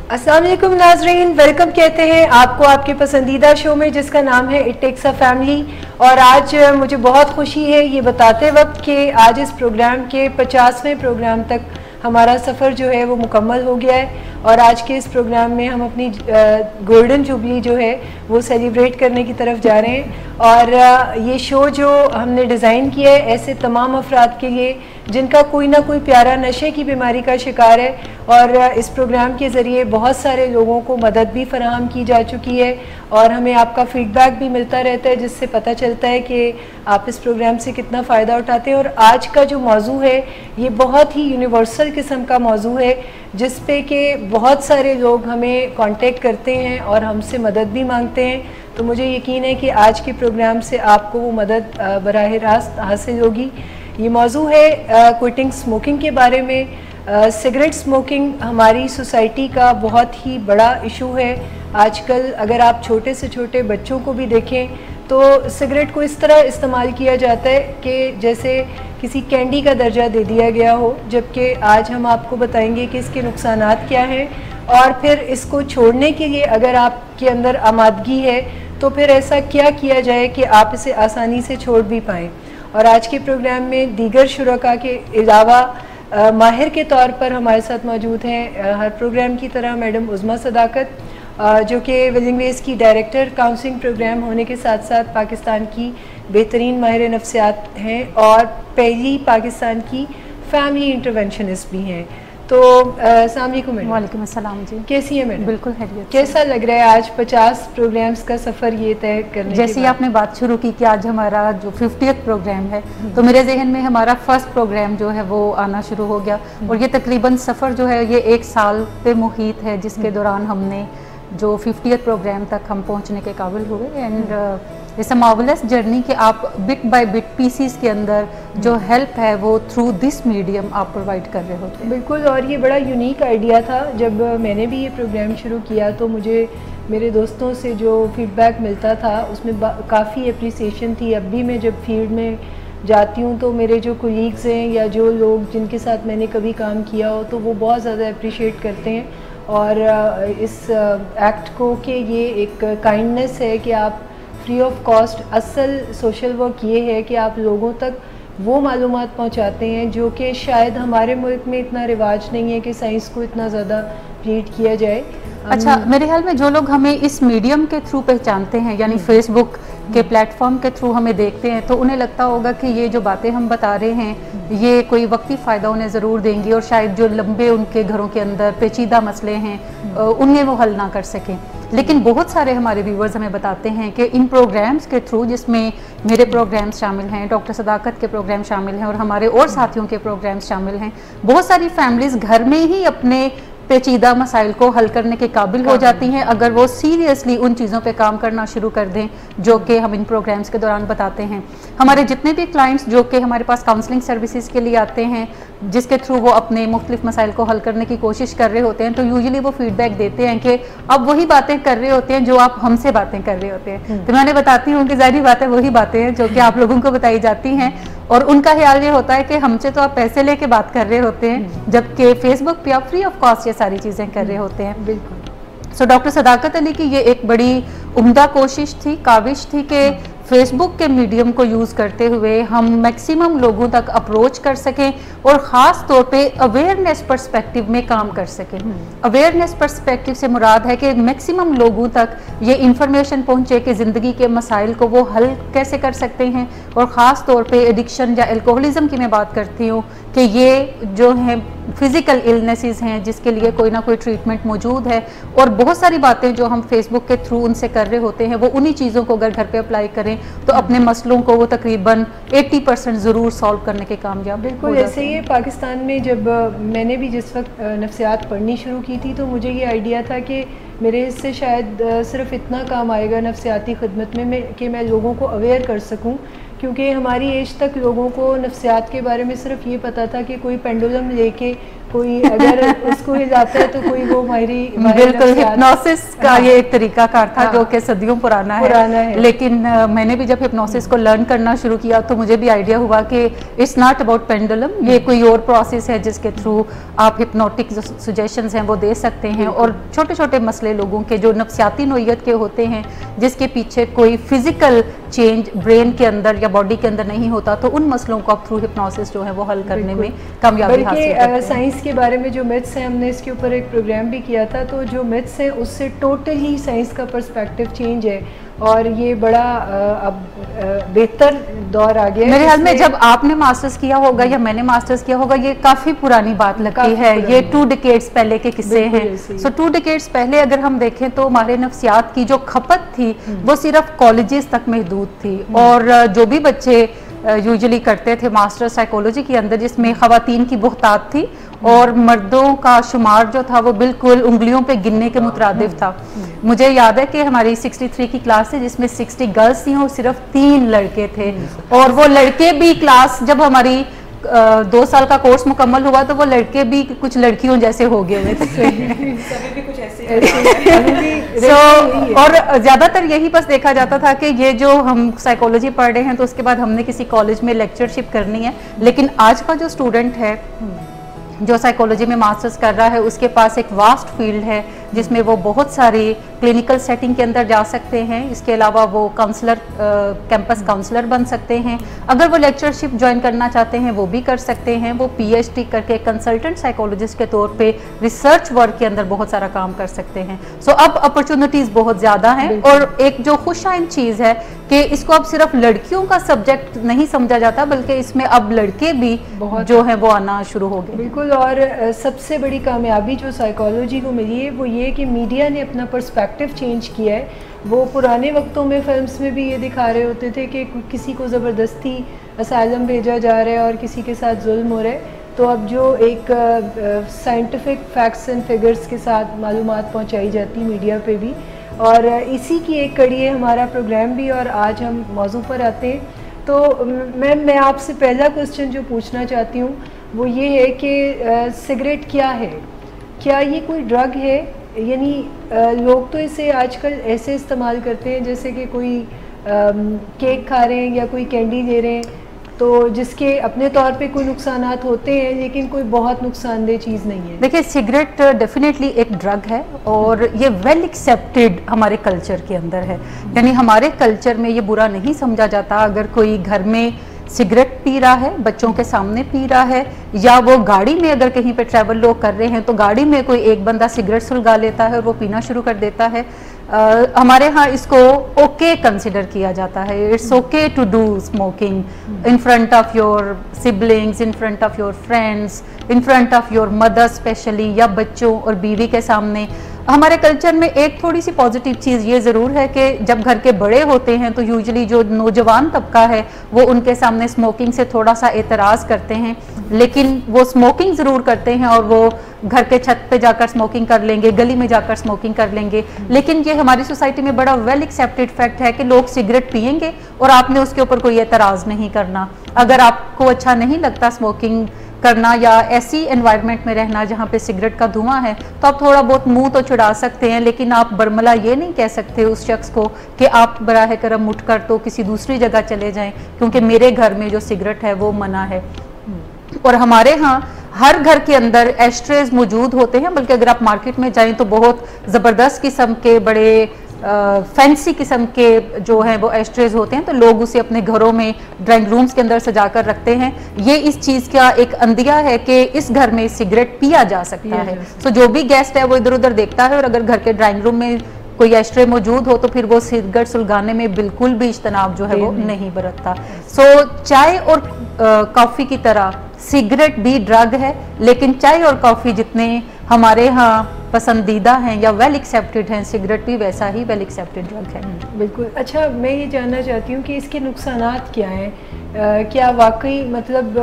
अस्सलाम वालेकुम नाजरीन, वेलकम कहते हैं आपको आपके पसंदीदा शो में जिसका नाम है इट टेक्स अ फैमिली। और आज मुझे बहुत खुशी है ये बताते वक्त कि आज इस प्रोग्राम के 50वें प्रोग्राम तक हमारा सफ़र जो है वो मुकम्मल हो गया है। और आज के इस प्रोग्राम में हम अपनी गोल्डन जुबली जो है वो सेलिब्रेट करने की तरफ जा रहे हैं। और ये शो जो हमने डिज़ाइन किया है ऐसे तमाम अफराद के लिए जिनका कोई ना कोई प्यारा नशे की बीमारी का शिकार है। और इस प्रोग्राम के ज़रिए बहुत सारे लोगों को मदद भी फराहम की जा चुकी है और हमें आपका फ़ीडबैक भी मिलता रहता है जिससे पता चलता है कि आप इस प्रोग्राम से कितना फ़ायदा उठाते हैं। और आज का जो मौजू है ये बहुत ही यूनिवर्सल किस्म का मौजू है जिस पे कि बहुत सारे लोग हमें कांटेक्ट करते हैं और हमसे मदद भी मांगते हैं। तो मुझे यकीन है कि आज के प्रोग्राम से आपको वो मदद बराह रास्त हासिल होगी। ये मौजू है क्विटिंग स्मोकिंग के बारे में। सिगरेट स्मोकिंग हमारी सोसाइटी का बहुत ही बड़ा इशू है आजकल। अगर आप छोटे से छोटे बच्चों को भी देखें तो सिगरेट को इस तरह इस्तेमाल किया जाता है कि जैसे किसी कैंडी का दर्जा दे दिया गया हो, जबकि आज हम आपको बताएंगे कि इसके नुकसानात क्या हैं और फिर इसको छोड़ने के लिए अगर आपके अंदर आमादगी है तो फिर ऐसा क्या किया जाए कि आप इसे आसानी से छोड़ भी पाएँ। और आज के प्रोग्राम में दीगर शुरका के अलावा माहिर के तौर पर हमारे साथ मौजूद हैं हर प्रोग्राम की तरह मैडम उज़्मा सदाकत, जो कि विलिंग वेज की डायरेक्टर काउंसलिंग प्रोग्राम होने के साथ साथ पाकिस्तान की बेहतरीन माहिर नफ्सियात हैं और पहली पाकिस्तान की फैमिली इंटरवेंशनिस्ट भी हैं। तो अस्सलाम वालेकुम मैडम। वालेकुम अस्सलाम जी। कैसी है मैडम? बिल्कुल खैरियत। कैसा लग रहा है आज 50 प्रोग्राम्स का सफ़र ये तय करने जैसे ही आपने बात शुरू की कि आज हमारा जो 50th प्रोग्राम है तो मेरे जहन में हमारा फर्स्ट प्रोग्राम जो है वो आना शुरू हो गया। और ये तकरीबन सफ़र जो है ये 1 साल पे मुहित है जिसके दौरान हमने जो 50th प्रोग्राम तक हम पहुंचने के काबिल हुए। And it's a marvellous journey कि आप बिट बाय बिट पीसीस के अंदर जो हेल्प है वो थ्रू दिस मीडियम आप प्रोवाइड कर रहे होते हैं। बिल्कुल, और ये बड़ा यूनिक आइडिया था। जब मैंने भी ये प्रोग्राम शुरू किया तो मुझे मेरे दोस्तों से जो फीडबैक मिलता था उसमें काफ़ी अप्रिसिएशन थी। अब भी मैं जब फील्ड में जाती हूँ तो मेरे जो कोलीग्स हैं या जो लोग जिनके साथ मैंने कभी काम किया हो तो वो बहुत ज़्यादा अप्रिशिएट करते हैं और इस एक्ट को कि ये एक काइंडनेस है कि आप फ्री ऑफ कॉस्ट, असल सोशल वर्क ये है कि आप लोगों तक वो मालूमात पहुंचाते हैं जो कि शायद हमारे मुल्क में इतना रिवाज नहीं है कि साइंस को इतना ज़्यादा रीड किया जाए। अच्छा, मेरे ख्याल में जो लोग हमें इस मीडियम के थ्रू पहचानते हैं यानी फेसबुक के प्लेटफॉर्म के थ्रू हमें देखते हैं तो उन्हें लगता होगा कि ये जो बातें हम बता रहे हैं ये कोई वक्ती फ़ायदा उन्हें ज़रूर देंगी और शायद जो लंबे उनके घरों के अंदर पेचीदा मसले हैं उन्हें वो हल ना कर सकें। लेकिन बहुत सारे हमारे व्यूवर्स हमें बताते हैं कि इन प्रोग्राम्स के थ्रू, जिसमें मेरे प्रोग्राम्स शामिल हैं, डॉक्टर सदाकत के प्रोग्राम शामिल हैं और हमारे और साथियों के प्रोग्राम्स शामिल हैं, बहुत सारी फैमिलीज़ घर में ही अपने पेचीदा मसाइल को हल करने के काबिल हो जाती हैं अगर वो सीरियसली उन चीज़ों पे काम करना शुरू कर दें जो कि हम इन प्रोग्राम्स के दौरान बताते हैं। हमारे जितने भी क्लाइंट्स जो कि हमारे पास काउंसलिंग सर्विसेज के लिए आते हैं जिसके थ्रू वो अपने मुख्तलिफ मसाइल को हल करने की कोशिश कर रहे होते हैं तो यूजुअली वो फीडबैक देते हैं कि अब वही बातें कर रहे होते हैं जो आप हमसे बातें कर रहे होते हैं। तो मैं बताती हूँ कि ज़ाहिर बात है वही बातें हैं जो कि आप लोगों को बताई जाती हैं और उनका ख्याल ये होता है कि हमसे तो आप पैसे लेके बात कर रहे होते हैं जबकि फेसबुक पे आप फ्री ऑफ कॉस्ट ये सारी चीज़ें कर रहे होते हैं। बिल्कुल। सो डॉक्टर सदाकत अली की ये एक बड़ी उम्दा कोशिश थी, काविश थी कि फेसबुक के मीडियम को यूज़ करते हुए हम मैक्सिमम लोगों तक अप्रोच कर सकें और ख़ास तौर पे अवेयरनेस पर्सपेक्टिव में काम कर सकें। अवेयरनेस पर्सपेक्टिव से मुराद है कि मैक्सिमम लोगों तक ये इंफॉर्मेशन पहुंचे कि ज़िंदगी के मसाइल को वो हल कैसे कर सकते हैं। और ख़ास तौर पे एडिक्शन या अल्कोहलिज्म की मैं बात करती हूँ कि ये जो है फिज़िकल इलनेसेस हैं जिसके लिए कोई ना कोई ट्रीटमेंट मौजूद है और बहुत सारी बातें जो हम फेसबुक के थ्रू उनसे कर रहे होते हैं वो उन्हीं चीज़ों को अगर घर पे अप्लाई करें तो अपने मसलों को वो तकरीबन 80% ज़रूर सॉल्व करने के कामयाब। बिल्कुल ऐसे ही पाकिस्तान में जब मैंने भी जिस वक्त नफ्सियात पढ़नी शुरू की थी तो मुझे ये आइडिया था कि मेरे इससे शायद सिर्फ इतना काम आएगा नफ्सियाती खिदमत में कि मैं लोगों को अवेयर कर सकूं, क्योंकि हमारी एज तक लोगों को नफ्सियात के बारे में सिर्फ ये पता था कि कोई पेंडुलम लेके कोई अगर उसको हिलाता है तो कोई वो बिल्कुल हिप्नोसिस का ये एक तरीकाकार था जो कि सदियों पुराना है। लेकिन मैंने भी जब हिप्नोसिस को लर्न करना शुरू किया तो मुझे भी आइडिया हुआ कि इट्स नॉट अबाउट पेंडुलम, ये कोई और प्रोसेस है जिसके थ्रू आप हिप्नोटिक सजेशंस हैं वो दे सकते हैं। और छोटे छोटे मसले लोगों के जो नफ्सियाती नोयत के होते हैं, जिसके पीछे कोई फिजिकल चेंज ब्रेन के अंदर या बॉडी के अंदर नहीं होता, तो उन मसलों को आप थ्रू हिप्नोसिस जो है वो हल करने में कामयाबी हासिल करते हैं। साइंस के बारे में जो मिथ्स हैं, हमने इसके ऊपर एक प्रोग्राम भी किया था, तो जो मिथ्स हैं उससे टोटली साइंस का पर्सपेक्टिव चेंज है और ये बड़ा अब बेहतर दौर आ गया है। मेरे ख्याल में जब आपने मास्टर्स किया होगा या मैंने मास्टर्स किया होगा, ये काफ़ी पुरानी बात लगती है, ये 2 डिकेड्स पहले के किस्से हैं। सो 2 डिकेड्स पहले अगर हम देखें तो हमारे नफ्सियात की जो खपत थी वो सिर्फ कॉलेजेस तक महदूद थी। और जो भी बच्चे यूजुअली करते थे मास्टर साइकोलॉजी के अंदर, जिसमें ख़वातीन की बहुतात थी और मर्दों का शुमार जो था वो बिल्कुल उंगलियों पे गिनने के मुतरादिफ था। मुझे याद है कि हमारी 63 की क्लास थी जिसमें 60 गर्ल्स थी और सिर्फ 3 लड़के थे। और वो लड़के भी क्लास जब हमारी 2 साल का कोर्स मुकम्मल हुआ तो वो लड़के भी कुछ लड़कियों जैसे हो गए हुए थे। और ज़्यादातर यही बस देखा जाता था कि ये जो हम साइकोलॉजी पढ़ रहे हैं तो उसके बाद हमने किसी कॉलेज में लेक्चरशिप करनी है। लेकिन आज का जो स्टूडेंट है जो साइकोलॉजी में मास्टर्स कर रहा है, उसके पास एक वास्ट फील्ड है जिसमें वो बहुत सारी क्लिनिकल सेटिंग के अंदर जा सकते हैं। इसके अलावा वो काउंसलर, कैंपस काउंसलर बन सकते हैं। अगर वो लेक्चरशिप ज्वाइन करना चाहते हैं वो भी कर सकते हैं। वो पीएचडी करके कंसल्टेंट साइकोलॉजिस्ट के तौर पे रिसर्च वर्क के अंदर बहुत सारा काम कर सकते हैं। सो अब अपॉर्चुनिटीज़ बहुत ज़्यादा हैं। और एक जो खुशाइन चीज़ है कि इसको अब सिर्फ लड़कियों का सब्जेक्ट नहीं समझा जाता, बल्कि इसमें अब लड़के भी जो हैं वो आना शुरू हो गए। बिल्कुल। और सबसे बड़ी कामयाबी जो साइकोलॉजी को मिली है वो ये कि मीडिया ने अपना पर्सपेक्टिव चेंज किया है। वो पुराने वक्तों में फिल्म्स में भी ये दिखा रहे होते थे कि किसी को ज़बरदस्ती असाइलम भेजा जा रहा है और किसी के साथ जुल्म हो रहा है, तो अब जो एक साइंटिफिक फैक्ट्स एंड फिगर्स के साथ मालूमात पहुंचाई जाती मीडिया पे भी। और इसी की एक कड़ी है हमारा प्रोग्राम भी। और आज हम मौजू पर आते हैं। तो मैं आपसे पहला क्वेश्चन जो पूछना चाहती हूँ वो ये है कि सिगरेट क्या है? क्या ये कोई ड्रग है? यानी लोग तो इसे आजकल ऐसे इस्तेमाल करते हैं जैसे कि कोई केक खा रहे हैं या कोई कैंडी ले रहे हैं, तो जिसके अपने तौर पे कोई नुकसानात होते हैं लेकिन कोई बहुत नुकसानदेह चीज़ नहीं है। देखिए, सिगरेट डेफिनेटली एक ड्रग है और ये वेल एक्सेप्टेड हमारे कल्चर के अंदर है। यानी हमारे कल्चर में ये बुरा नहीं समझा जाता अगर कोई घर में सिगरेट पी रहा है, बच्चों के सामने पी रहा है, या वो गाड़ी में अगर कहीं पे ट्रैवल लोग कर रहे हैं तो गाड़ी में कोई एक बंदा सिगरेट सुलगा लेता है और वो पीना शुरू कर देता है। हमारे यहाँ इसको ओके कंसिडर किया जाता है। It's okay to do smoking in front of your siblings, in front of your friends, in front of your mother specially, या बच्चों और बीवी के सामने। हमारे कल्चर में एक थोड़ी सी पॉजिटिव चीज़ ये ज़रूर है कि जब घर के बड़े होते हैं तो यूजुअली जो नौजवान तबका है वो उनके सामने स्मोकिंग से थोड़ा सा एतराज़ करते हैं, लेकिन वो स्मोकिंग ज़रूर करते हैं और वो घर के छत पे जाकर स्मोकिंग कर लेंगे, गली में जाकर स्मोकिंग कर लेंगे। लेकिन ये हमारी सोसाइटी में बड़ा वेल एक्सेप्टेड फैक्ट है कि लोग सिगरेट पियेंगे और आपने उसके ऊपर कोई एतराज़ नहीं करना। अगर आपको अच्छा नहीं लगता स्मोकिंग करना या ऐसी एनवायरनमेंट में रहना जहाँ पे सिगरेट का धुआं है, तो आप थोड़ा बहुत मुंह तो छुड़ा सकते हैं, लेकिन आप बरमला ये नहीं कह सकते उस शख्स को कि आप बराह करम उठकर तो किसी दूसरी जगह चले जाएं क्योंकि मेरे घर में जो सिगरेट है वो मना है। और हमारे यहाँ हर घर के अंदर एस्ट्रेज मौजूद होते हैं, बल्कि अगर आप मार्केट में जाएं तो बहुत ज़बरदस्त किस्म के बड़े फैंसी किस्म के जो हैं वो एस्ट्रेज होते हैं, तो लोग उसे अपने घरों में ड्राइंग रूम्स के अंदर सजा कर रखते हैं। ये इस चीज़ का एक अंदिया है कि इस घर में सिगरेट पिया जा सकता है। तो जो भी गेस्ट है वो इधर उधर देखता है और अगर घर के ड्राइंग रूम में कोई एस्ट्रे मौजूद हो तो फिर वो सिगरेट सुलगाने में बिल्कुल भी इज्तनाब जो है वो नहीं बरतता। सो चाय और कॉफ़ी की तरह सिगरेट भी ड्रग है, लेकिन चाय और कॉफ़ी जितने हमारे यहाँ पसंदीदा हैं या वेल एक्सेप्टेड हैं, सिगरेट भी वैसा ही वेल एक्सेप्टेड ड्रग है। बिल्कुल। अच्छा, मैं ये जानना चाहती हूँ कि इसके नुकसानात क्या हैं? क्या वाकई मतलब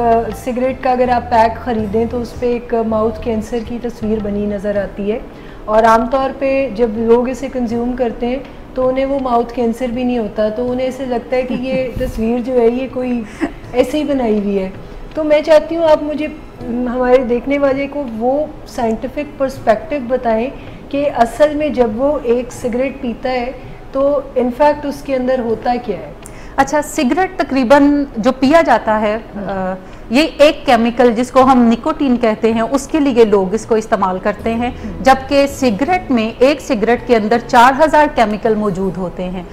सिगरेट का अगर आप पैक ख़रीदें तो उस पर एक माउथ कैंसर की तस्वीर बनी नज़र आती है, और आमतौर पे जब लोग इसे कंज्यूम करते हैं तो उन्हें वो माउथ कैंसर भी नहीं होता, तो उन्हें ऐसे लगता है कि ये तस्वीर जो है ये कोई ऐसे ही बनाई हुई है। तो मैं चाहती हूँ आप मुझे हमारे देखने वाले को वो साइंटिफिक पर्सपेक्टिव बताएं कि असल में जब वो एक सिगरेट पीता है तो इनफैक्ट उसके अंदर होता क्या है। अच्छा, सिगरेट तकरीबन जो पिया जाता है ये एक केमिकल जिसको हम निकोटीन कहते हैं उसके लिए लोग इसको इस्तेमाल करते हैं, जबकि सिगरेट में एक सिगरेट के अंदर 4000 केमिकल मौजूद होते हैं।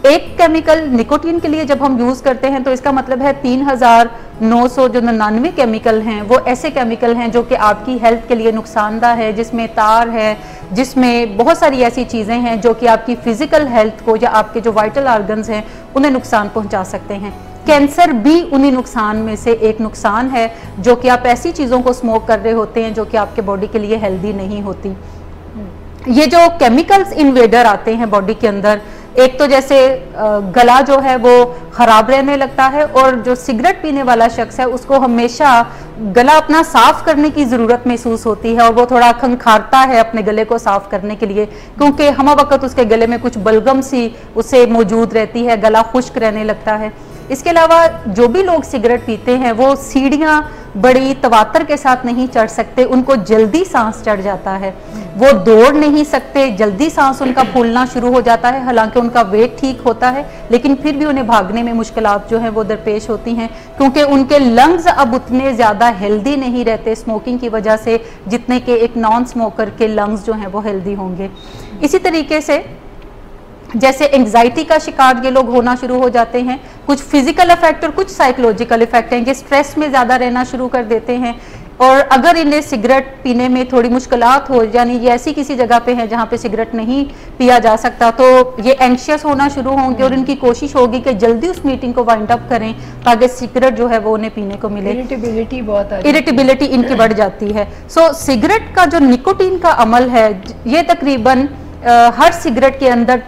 एक केमिकल निकोटीन के लिए जब हम यूज करते हैं तो इसका मतलब है 3999 केमिकल हैं वो ऐसे केमिकल हैं जो कि आपकी हेल्थ के लिए नुकसानदा है, जिसमें तार है, जिसमें बहुत सारी ऐसी चीज़ें हैं जो कि आपकी फिजिकल हेल्थ को या आपके जो वाइटल ऑर्गन्स हैं उन्हें नुकसान पहुंचा सकते हैं। कैंसर भी उन्हीं नुकसान में से एक नुकसान है जो कि आप ऐसी चीज़ों को स्मोक कर रहे होते हैं जो कि आपके बॉडी के लिए हेल्दी नहीं होती। ये जो केमिकल्स इन्वेडर आते हैं बॉडी के अंदर, एक तो जैसे गला जो है वो खराब रहने लगता है, और जो सिगरेट पीने वाला शख्स है उसको हमेशा गला अपना साफ करने की ज़रूरत महसूस होती है और वो थोड़ा खंखारता है अपने गले को साफ करने के लिए, क्योंकि हम वक्त उसके गले में कुछ बलगम सी उसे मौजूद रहती है, गला खुश्क रहने लगता है। इसके अलावा जो भी लोग सिगरेट पीते हैं वो सीढ़ियाँ बड़ी तवातर के साथ नहीं चढ़ सकते, उनको जल्दी सांस चढ़ जाता है, वो दौड़ नहीं सकते, जल्दी सांस उनका फूलना शुरू हो जाता है। हालांकि उनका वेट ठीक होता है लेकिन फिर भी उन्हें भागने में मुश्किलात जो है वो दरपेश होती हैं, क्योंकि उनके लंग्स अब उतने ज़्यादा हेल्दी नहीं रहते स्मोकिंग की वजह से जितने के एक नॉन स्मोकर के लंग्स जो हैं वो हेल्दी होंगे। इसी तरीके से जैसे एंग्जाइटी का शिकार ये लोग होना शुरू हो जाते हैं, कुछ फिजिकल इफेक्ट और कुछ साइकोलॉजिकल इफेक्ट हैं, ये स्ट्रेस में ज़्यादा रहना शुरू कर देते हैं। और अगर इन्हें सिगरेट पीने में थोड़ी मुश्किलात हो, यानी ये ऐसी किसी जगह पे है जहाँ पे सिगरेट नहीं पिया जा सकता, तो ये एंशियस होना शुरू होंगे और इनकी कोशिश होगी कि जल्दी उस मीटिंग को वाइंड अप करें ताकि सिगरेट जो है वो उन्हें पीने को मिले। इरिटेबिलिटी इनकी बढ़ जाती है। सो सिगरेट का जो निकोटीन का अमल है ये तकरीबन हर सिगरेट के अंदर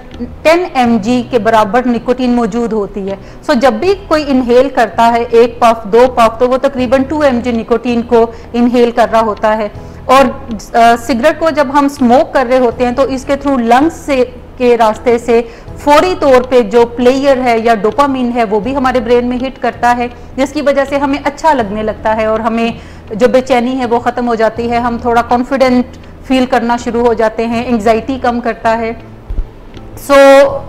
10 mg के बराबर निकोटीन मौजूद होती है। सो जब भी कोई इनहेल करता है, एक पफ 2 पफ, तो वो तकरीबन 2 mg निकोटीन को इनहेल कर रहा होता है। और सिगरेट को जब हम स्मोक कर रहे होते हैं तो इसके थ्रू लंग्स से के रास्ते से फौरी तौर पे जो प्लेयर है या डोपामिन है वो भी हमारे ब्रेन में हिट करता है, जिसकी वजह से हमें अच्छा लगने लगता है और हमें जो बेचैनी है वो ख़त्म हो जाती है, हम थोड़ा कॉन्फिडेंट फील करना शुरू हो जाते हैं, एंग्जाइटी कम करता है। सो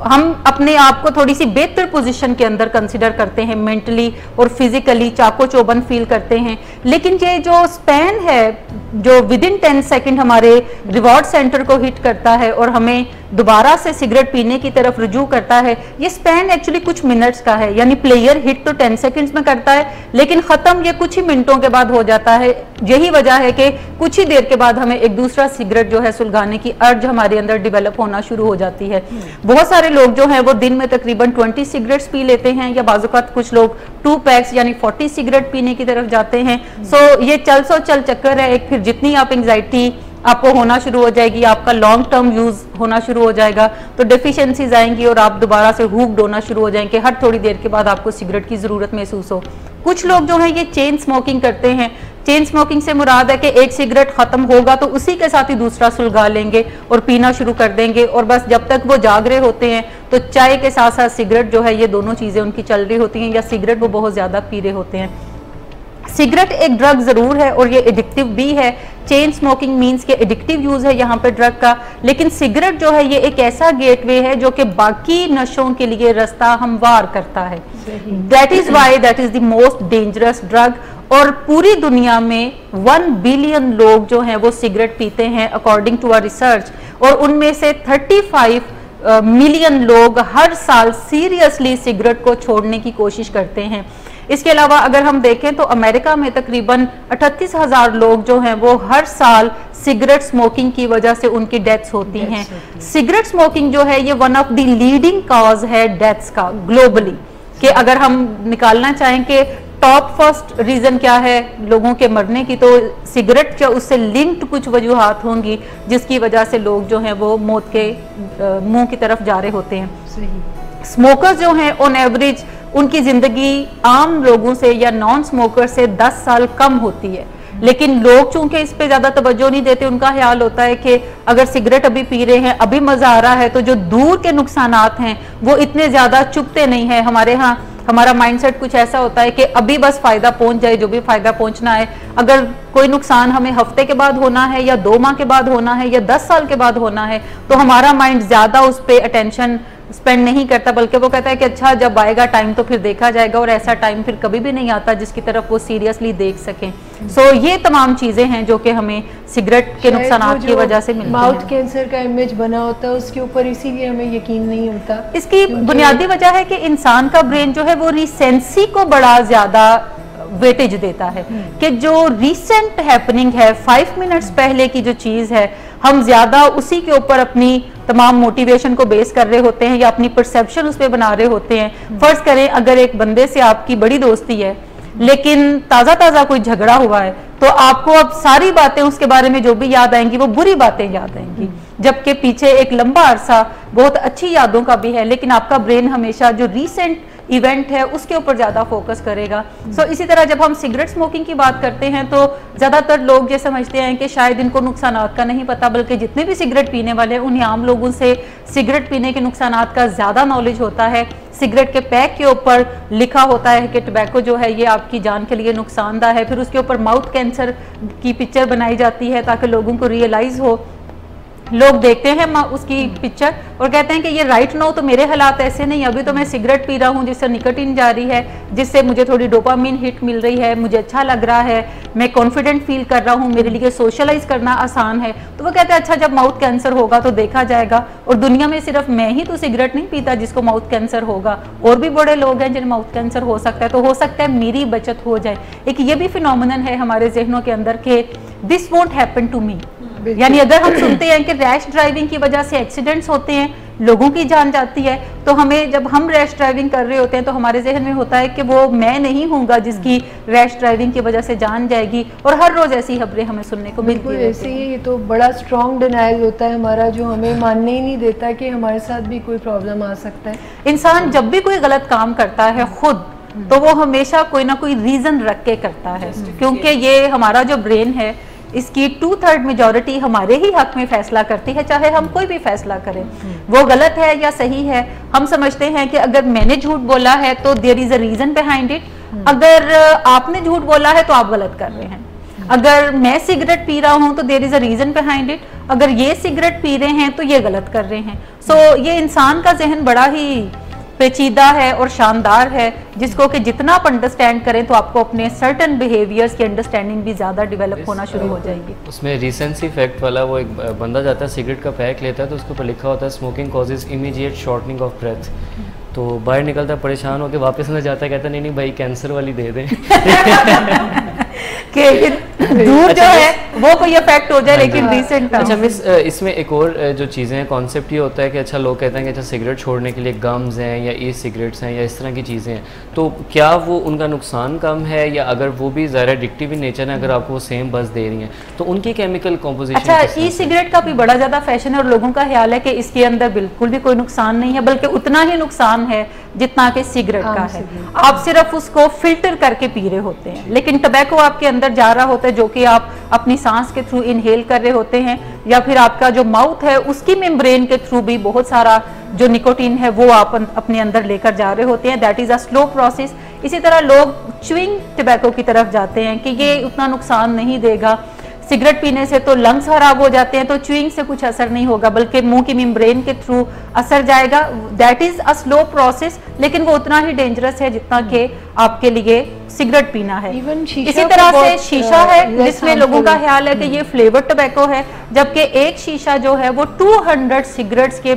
हम अपने आप को थोड़ी सी बेहतर पोजीशन के अंदर कंसिडर करते हैं, मेंटली और फिजिकली चाको चौबंद फील करते हैं। लेकिन ये जो स्पैन है जो विद इन 10 सेकेंड हमारे रिवॉर्ड सेंटर को हिट करता है और हमें दोबारा से सिगरेट पीने की तरफ रुजू करता है, ये स्पैन एक्चुअली कुछ मिनट्स का है। यानी प्लेयर हिट तो 10 सेकेंड्स में करता है लेकिन ख़त्म ये कुछ ही मिनटों के बाद हो जाता है। यही वजह है कि कुछ ही देर के बाद हमें एक दूसरा सिगरेट जो है सुलगाने की अर्ज हमारे अंदर डेवलप होना शुरू हो जाती है। बहुत सारे लोग जो हैं वो दिन में तकरीबन 20 सिगरेट्स पी लेते हैं, या बाज़-औक़ात कुछ लोग 2 पैक्स यानी 40 सिगरेट पीने की तरफ जाते हैं। सो ये चल चक्कर है एक। फिर जितनी आप एंग्जाइटी आपको होना शुरू हो जाएगी, आपका लॉन्ग टर्म यूज होना शुरू हो जाएगा, तो डेफिशिएंसीज आएंगी और आप दोबारा से हुक्ड होना शुरू हो जाएंगे। हर थोड़ी देर के बाद आपको सिगरेट की जरूरत महसूस हो। कुछ लोग जो है ये चेन स्मोकिंग करते हैं। चेन स्मोकिंग से मुराद है कि एक सिगरेट खत्म होगा तो उसी के साथ ही दूसरा सुलगा लेंगे और पीना शुरू कर देंगे, और बस जब तक वो जाग रहे होते हैं तो चाय के साथ साथ सिगरेट जो है ये दोनों चीजें उनकी चल रही होती हैं, या सिगरेट वो बहुत ज्यादा पी रहे होते हैं। सिगरेट एक ड्रग जरूर है और ये एडिक्टिव भी है। चेन स्मोकिंग मींस के एडिक्टिव यूज है यहाँ पे ड्रग का, लेकिन सिगरेट जो है ये एक ऐसा गेटवे है जो कि बाकी नशों के लिए रास्ता हमवार करता है। That is why that is the most dangerous drug. और पूरी दुनिया में 1 बिलियन लोग जो हैं वो सिगरेट पीते हैं अकॉर्डिंग टू आवर रिसर्च, और उनमें से 35 मिलियन लोग हर साल सीरियसली सिगरेट को छोड़ने की कोशिश करते हैं। इसके अलावा अगर हम देखें तो अमेरिका में तकरीबन 38,000 लोग जो हैं वो हर साल सिगरेट स्मोकिंग की वजह से उनकी डेथ्स होती हैं। सिगरेट स्मोकिंग जो है ये one of the leading cause है डेथ्स का ग्लोबली, कि अगर हम निकालना चाहें कि टॉप फर्स्ट रीजन क्या है लोगों के मरने की, तो सिगरेट जो उससे लिंक्ड कुछ वजूहात होंगी जिसकी वजह से लोग जो हैं वो मौत के मुंह की तरफ जा रहे होते हैं। स्मोकर्स जो हैं ऑन एवरेज उनकी जिंदगी आम लोगों से या नॉन स्मोकर से 10 साल कम होती है, लेकिन लोग चूंकि इस पे ज्यादा तवज्जो नहीं देते, उनका ख्याल होता है कि अगर सिगरेट अभी पी रहे हैं, अभी मजा आ रहा है, तो जो दूर के नुकसानात हैं वो इतने ज्यादा चुभते नहीं है। हमारे यहाँ हमारा माइंडसेट कुछ ऐसा होता है कि अभी बस फायदा पहुंच जाए, जो भी फायदा पहुंचना है। अगर कोई नुकसान हमें हफ्ते के बाद होना है या 2 माह के बाद होना है या 10 साल के बाद होना है, तो हमारा माइंड ज्यादा उस पर अटेंशन स्पेंड नहीं करता, बल्कि वो कहता है कि अच्छा जब आएगा टाइम तो फिर देखा जाएगा, और ऐसा टाइम फिर कभी भी नहीं आता जिसकी तरफ वो सीरियसली देख सकें। सो ये तमाम चीजें हैं जो कि हमें सिगरेट के नुकसानात की वजह से मिलती हैं। माउथ कैंसर का इमेज बना होता है उसके ऊपर, इसीलिए हमें यकीन नहीं होता। इसकी बुनियादी वजह है कि इंसान का ब्रेन जो है वो रिसेंसी को बड़ा ज्यादा वेटेज देता है, कि जो रिसेंट हैपनिंग है 5 मिनट्स पहले की जो चीज है, हम ज्यादा उसी के ऊपर अपनी तमाम मोटिवेशन को बेस कर रहे होते हैं या अपनी परसेप्शन उस पर बना रहे होते हैं। फर्ज करें अगर एक बंदे से आपकी बड़ी दोस्ती है लेकिन ताजा ताजा कोई झगड़ा हुआ है, तो आपको अब सारी बातें उसके बारे में जो भी याद आएंगी वो बुरी बातें याद आएंगी, जबकि पीछे एक लंबा अरसा बहुत अच्छी यादों का भी है, लेकिन आपका ब्रेन हमेशा जो रीसेंट इवेंट है उसके ऊपर ज्यादा फोकस करेगा। सो इसी तरह जब हम सिगरेट स्मोकिंग की बात करते हैं तो ज्यादातर लोग ये समझते हैं कि शायद इनको नुकसानात का नहीं पता, बल्कि जितने भी सिगरेट पीने वाले हैं उन्हें आम लोगों से सिगरेट पीने के नुकसानात का ज्यादा नॉलेज होता है। सिगरेट के पैक के ऊपर लिखा होता है कि टबैको जो है ये आपकी जान के लिए नुकसानदा है, फिर उसके ऊपर माउथ कैंसर की पिक्चर बनाई जाती है ताकि लोगों को रियलाइज हो। लोग देखते हैं उसकी पिक्चर और कहते हैं कि ये राइट नो तो मेरे हालात ऐसे नहीं, अभी तो मैं सिगरेट पी रहा हूँ जिससे निकोटीन जा रही है, जिससे मुझे थोड़ी डोपामिन हिट मिल रही है, मुझे अच्छा लग रहा है, मैं कॉन्फिडेंट फील कर रहा हूँ, मेरे लिए सोशलाइज करना आसान है। तो वो कहते हैं अच्छा जब माउथ कैंसर होगा तो देखा जाएगा, और दुनिया में सिर्फ मैं ही तो सिगरेट नहीं पीता जिसको माउथ कैंसर होगा, और भी बड़े लोग हैं जिन्हें माउथ कैंसर हो सकता है, तो हो सकता है मेरी बचत हो जाए। एक ये भी फिनोमिनन है हमारे जहनों के अंदर कि this won't happen to me, यानी अगर हम सुनते हैं कि रैश ड्राइविंग की वजह से एक्सीडेंट्स होते हैं, लोगों की जान जाती है, तो हमें जब हम रैश ड्राइविंग कर रहे होते हैं तो हमारे जहन में होता है कि वो मैं नहीं हूँगा जिसकी रैश ड्राइविंग की वजह से जान जाएगी, और हर रोज ऐसी खबरें हमें सुनने को मिलती है। ऐसे ही ये तो बड़ा स्ट्रॉन्ग डिनायल होता है हमारा, जो हमें मानने ही नहीं देता कि हमारे साथ भी कोई प्रॉब्लम आ सकता है। इंसान जब भी कोई गलत काम करता है खुद, तो वो हमेशा कोई ना कोई रीजन रख के करता है, क्योंकि ये हमारा जो ब्रेन है इसकी 2/3 मेजॉरिटी हमारे ही हक में फैसला करती है, चाहे हम कोई भी फैसला करें, वो गलत है या सही है। हम समझते हैं कि अगर मैंने झूठ बोला है तो there is a reason behind it, अगर आपने झूठ बोला है तो आप गलत कर रहे हैं। अगर मैं सिगरेट पी रहा हूं तो there is a reason behind it, अगर ये सिगरेट पी रहे हैं तो ये गलत कर रहे हैं। सो ये इंसान का जहन बड़ा ही पेचीदा है और शानदार है, जिसको कि जितना आप अंडरस्टैंड करें तो आपको अपने सर्टन बिहेवियर्स की अंडरस्टैंडिंग भी ज़्यादा डेवलप होना शुरू हो जाएगी। उसमें रिसेंसी फैक्ट वाला वो एक बंदा जाता है सिगरेट का पैक लेता है तो उसके ऊपर लिखा होता है smoking causes immediate shortening of breath, तो बाहर निकलता है परेशान होकर वापस अंदर जाता है, कहता नहीं भाई कैंसर वाली दे दें कि दूर जो है वो कोई इफेक्ट हो जाए, लेकिन रिसेंट। अच्छा मिस, इसमें एक और जो चीज़ें हैं, कॉन्सेप्ट ये होता है कि अच्छा लोग कहते हैं कि अच्छा सिगरेट छोड़ने के लिए गम्स हैं या ई सिगरेट्स हैं या इस तरह की चीज़ें हैं, तो क्या वो उनका नुकसान कम है, या अगर वो भी ज़्यादा एडिक्टिव इन नेचर है, अगर आपको वो सेम बस दे रही हैं तो उनकी केमिकल कॉम्पोजिशन? अच्छा, ई सिगरेट का भी बड़ा ज़्यादा फैशन है और लोगों का ख्याल है कि इसके अंदर बिल्कुल भी कोई नुकसान नहीं है, बल्कि उतना ही नुकसान है जितना कि सिगरेट का है। आप सिर्फ उसको फिल्टर करके पी रहे होते हैं, लेकिन टबैको आपके अंदर जा रहा होता है जो कि आप अपनी सांस के थ्रू इनहेल कर रहे होते हैं, या फिर आपका जो माउथ है उसकी मेम्ब्रेन के थ्रू भी बहुत सारा जो निकोटीन है वो आप अपने अंदर लेकर जा रहे होते हैं। That is a slow process. इसी तरह लोग च्युइंग टबैको की तरफ जाते हैं कि ये उतना नुकसान नहीं देगा, सिगरेट पीने से तो लंग्स खराब हो जाते हैं, तो च्युइंग से कुछ असर नहीं होगा, बल्कि मुंह की मेम्ब्रेन के थ्रू असर जाएगा। That is a slow process, लेकिन वो उतना ही डेंजरस है जितना कि आपके लिए सिगरेट पीना है। इसी तरह से शीशा है जिसमें लोगों का ख्याल है कि ये फ्लेवर्ड टबैको है, जबकि एक शीशा जो है वो 200 सिगरेट्स के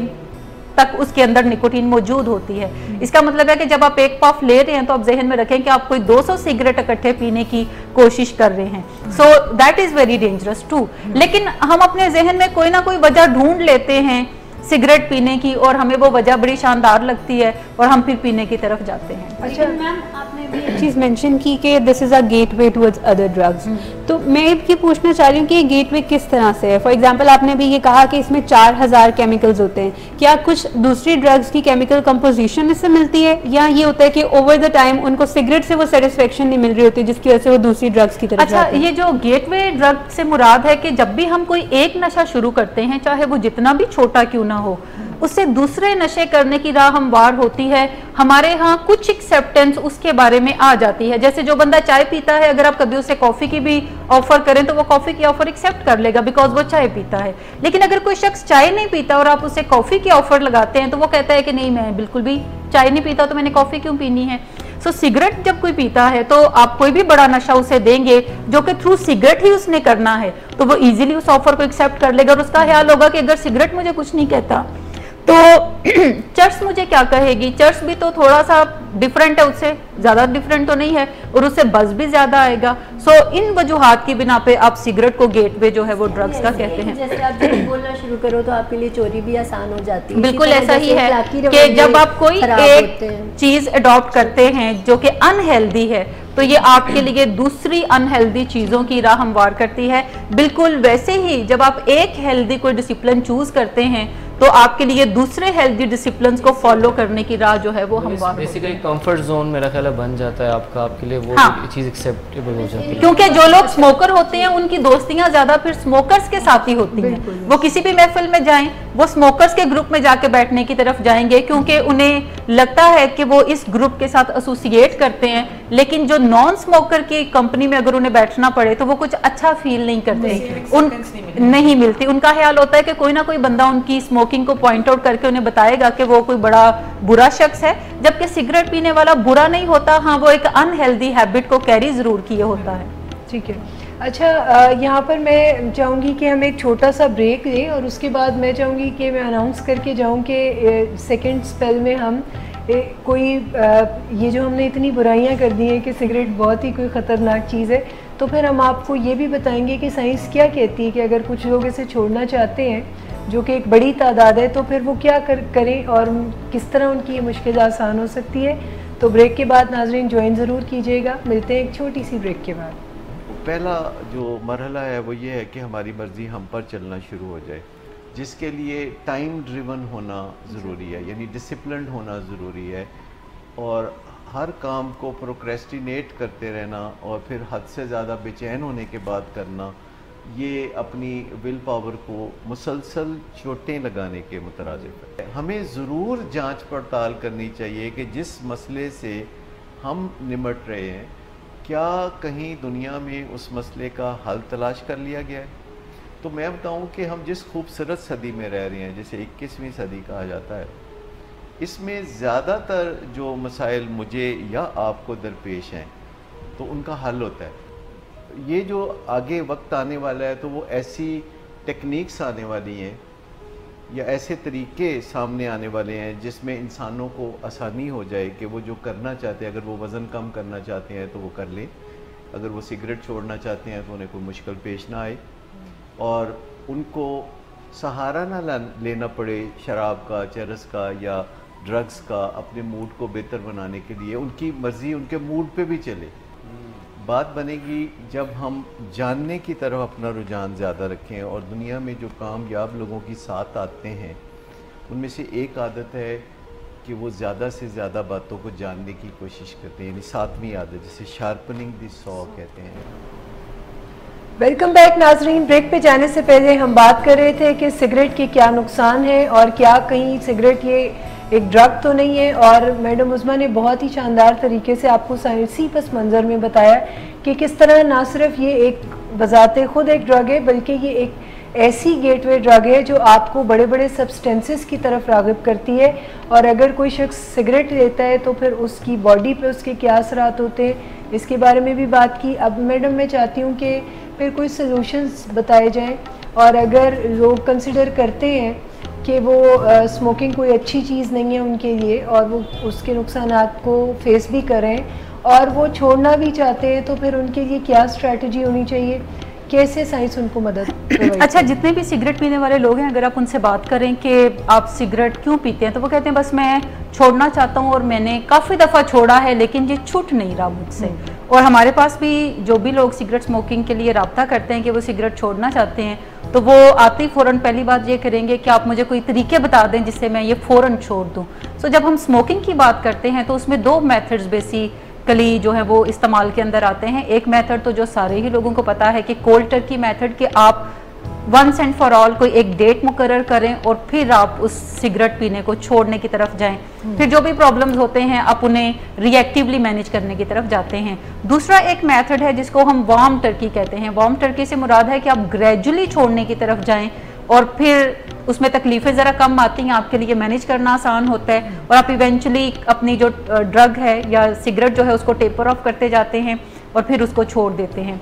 तक उसके अंदर निकोटीन मौजूद होती है। इसका मतलब है कि जब आप एक पफ ले रहे हैं तो आप जहन में रखें कि आप कोई 200 सिगरेट इकट्ठे पीने की कोशिश कर रहे हैं। So that is very dangerous too. लेकिन हम अपने जहन में कोई ना कोई वजह ढूंढ लेते हैं सिगरेट पीने की, और हमें वो वजह बड़ी शानदार लगती है और हम फिर पीने की तरफ जाते हैं। अच्छा मैम, आपने भी एक चीज़ मेंशन की कि this is a gateway towards other drugs, तो मैं ये पूछना चाह रही हूँ कि ये गेटवे किस तरह से है। फॉर एग्जांपल आपने भी ये कहा कि इसमें 4000 केमिकल्स होते हैं, क्या कुछ दूसरी ड्रग्स की केमिकल कंपोजिशन इससे मिलती है, या ये होता है कि ओवर द टाइम उनको सिगरेट से वो सेटिस्फेक्शन नहीं मिल रही होती जिसकी वजह से वो दूसरी ड्रग्स की तरफ अच्छा, ये जो गेटवे ड्रग से मुराद है कि जब भी हम कोई एक नशा शुरू करते हैं, चाहे वो जितना भी छोटा क्यों ना ना हो, उससे दूसरे नशे करने की राह हमवार होती है। हमारे यहाँ कुछ एक्सेप्टेंस उसके बारे में आ जाती है। जैसे जो बंदा चाय पीता है, अगर आप कभी उसे कॉफी की भी ऑफर करें तो वो कॉफी की ऑफर एक्सेप्ट कर लेगा बिकॉज वो चाय पीता है। लेकिन अगर कोई शख्स चाय नहीं पीता और आप उसे कॉफी की ऑफर लगाते हैं तो वो कहता है कि नहीं, मैं बिल्कुल भी चाय नहीं पीता तो मैंने कॉफी क्यों पीनी है। सो सिगरेट जब कोई पीता है तो आप कोई भी बड़ा नशा उसे देंगे जो कि थ्रू सिगरेट ही उसने करना है तो वो इजीली उस ऑफर को एक्सेप्ट कर लेगा और उसका ख्याल होगा कि अगर सिगरेट मुझे कुछ नहीं कहता तो चर्च मुझे क्या कहेगी। चर्च भी तो थोड़ा सा डिफरेंट है, उससे ज्यादा डिफरेंट तो नहीं है और उससे बज़ भी ज्यादा आएगा। सो इन वजूहात की बिना पे आप सिगरेट को गेटवे जो है वो ड्रग्स का कहते हैं। जैसे आप जब बोलना शुरू करो तो आपके लिए चोरी भी आसान हो जाती है। बिल्कुल ऐसा ही है कि जब आप कोई एक चीज अडॉप्ट करते हैं जो कि अनहेल्दी है तो ये आपके लिए दूसरी अनहेल्दी चीजों की राह हमवार करती है। बिल्कुल वैसे ही जब आप एक हेल्दी कोई डिसिप्लिन चूज करते हैं तो आपके लिए दूसरे हेल्दी डिसिप्लिन को फॉलो करने की राह जो है वो हमवार बेसिकली कंफर्ट जोन मेरा ख्याल है बन जाता है आपका, आपके लिए वो चीज एक्सेप्टेबल हो जाती है। क्योंकि जो लोग स्मोकर होते हैं उनकी दोस्तियां ज्यादा फिर स्मोकर्स के साथ ही होती हैं। वो किसी भी महफिल में जाएं वो स्मोकर्स के ग्रुप में जाके बैठने की तरफ जाएंगे क्योंकि उन्हें लगता है कि वो इस ग्रुप के साथ एसोसिएट करते हैं। लेकिन जो नॉन स्मोकर की कंपनी में अगर उन्हें बैठना पड़े तो वो कुछ अच्छा फील नहीं करते, नहीं मिलती। उनका ख्याल होता है कि कोई ना कोई बंदा उनकी स्मोकिंग को पॉइंट आउट करके उन्हें बताएगा कि वो कोई बड़ा बुरा शख्स है, जबकि सिगरेट पीने वाला बुरा नहीं होता। हाँ, वो एक अनहेल्दी हैबिट को कैरी जरूर किए होता है। ठीक है, अच्छा यहाँ पर मैं चाहूँगी कि हम एक छोटा सा ब्रेक लें और उसके बाद मैं चाहूँगी कि मैं अनाउंस करके जाऊँ कि सेकंड स्पेल में हम कोई ये जो हमने इतनी बुराइयां कर दी हैं कि सिगरेट बहुत ही कोई ख़तरनाक चीज़ है, तो फिर हम आपको ये भी बताएंगे कि साइंस क्या कहती है कि अगर कुछ लोग इसे छोड़ना चाहते हैं जो कि एक बड़ी तादाद है तो फिर वो क्या करें और किस तरह उनकी ये मुश्किल आसान हो सकती है। तो ब्रेक के बाद नाजरीन ज्वाइन ज़रूर कीजिएगा। मिलते हैं एक छोटी सी ब्रेक के बाद। पहला जो मरहला है वो ये है कि हमारी मर्ज़ी हम पर चलना शुरू हो जाए, जिसके लिए टाइम ड्रिवन होना ज़रूरी है, यानी डिसिप्लिन्ड होना ज़रूरी है। और हर काम को प्रोक्रेस्टिनेट करते रहना और फिर हद से ज़्यादा बेचैन होने के बाद करना, ये अपनी विल पावर को मुसलसल चोटें लगाने के मुतरादिफ है। हमें ज़रूर जांच पड़ताल करनी चाहिए कि जिस मसले से हम निमट रहे हैं क्या कहीं दुनिया में उस मसले का हल तलाश कर लिया गया है। तो मैं बताऊं कि हम जिस खूबसूरत सदी में रह रहे हैं, जिसे 21वीं सदी कहा जाता है, इसमें ज़्यादातर जो मसाइल मुझे या आपको दरपेश हैं तो उनका हल होता है। ये जो आगे वक्त आने वाला है तो वो ऐसी टेक्निक्स आने वाली हैं या ऐसे तरीके सामने आने वाले हैं जिसमें इंसानों को आसानी हो जाए कि वो जो करना चाहते हैं, अगर वो वज़न कम करना चाहते हैं तो वो कर लें, अगर वो सिगरेट छोड़ना चाहते हैं तो उन्हें कोई मुश्किल पेश ना आए और उनको सहारा ना लेना पड़े शराब का, चरस का या ड्रग्स का अपने मूड को बेहतर बनाने के लिए। उनकी मर्ज़ी उनके मूड पे भी चले। बात बनेगी जब हम जानने की तरफ अपना रुझान ज़्यादा रखें और दुनिया में जो कामयाब लोगों की साथ आते हैं उनमें से एक आदत है कि वो ज़्यादा से ज़्यादा बातों को जानने की कोशिश करते हैं, यानी 7वीं आदत जिसे शार्पनिंग द सॉ कहते हैं। वेलकम बैक नाजरीन। ब्रेक पे जाने से पहले हम बात कर रहे थे कि सिगरेट के क्या नुकसान हैं और क्या कहीं सिगरेट ये एक ड्रग तो नहीं है। और मैडम उज़मा ने बहुत ही शानदार तरीके से आपको साइंसी पस मंज़र में बताया कि किस तरह ना सिर्फ ये एक बज़ाते खुद एक ड्रग है बल्कि ये एक ऐसी गेटवे ड्रग है जो आपको बड़े बड़े सब्सटेंसेस की तरफ राग़िब करती है। और अगर कोई शख्स सिगरेट लेता है तो फिर उसकी बॉडी पे उसके क्या असरात होते हैं, इसके बारे में भी बात की। अब मैडम मैं चाहती हूँ कि फिर कोई सलूशंस बताए जाएं और अगर लोग कंसिडर करते हैं कि वो स्मोकिंग कोई अच्छी चीज़ नहीं है उनके लिए और वो उसके नुकसानात को फेस भी करें और वो छोड़ना भी चाहते हैं तो फिर उनके लिए क्या स्ट्रैटेजी होनी चाहिए, कैसे साइंस उनको मदद अच्छा, जितने भी सिगरेट पीने वाले लोग हैं अगर आप उनसे बात करें कि आप सिगरेट क्यों पीते हैं तो वो कहते हैं बस मैं छोड़ना चाहता हूँ और मैंने काफ़ी दफ़ा छोड़ा है लेकिन ये छूट नहीं रहा मुझसे। और हमारे पास भी जो भी लोग सिगरेट स्मोकिंग के लिए रब्ता करते हैं कि वो सिगरेट छोड़ना चाहते हैं तो वो आते ही फ़ौरन पहली बात ये करेंगे कि आप मुझे कोई तरीके बता दें जिससे मैं ये फ़ौरन छोड़ दूँ। सो जब हम स्मोकिंग की बात करते हैं तो उसमें 2 मेथड्स बेसिकली जो है वो इस्तेमाल के अंदर आते हैं। एक मेथड तो जो सारे ही लोगों को पता है कि कोल्ड टर्की मेथड, कि आप वंस एंड फॉर ऑल कोई एक डेट मुकर्रर करें और फिर आप उस सिगरेट पीने को छोड़ने की तरफ जाएं। फिर जो भी प्रॉब्लम्स होते हैं आप उन्हें रिएक्टिवली मैनेज करने की तरफ जाते हैं। दूसरा एक मेथड है जिसको हम वार्म टर्की कहते हैं। वार्म टर्की से मुराद है कि आप ग्रेजुअली छोड़ने की तरफ जाएं और फिर उसमें तकलीफें ज़रा कम आती हैं, आपके लिए मैनेज करना आसान होता है और आप इवेंचुअली अपनी जो ड्रग है या सिगरेट जो है उसको टेपर ऑफ करते जाते हैं और फिर उसको छोड़ देते हैं।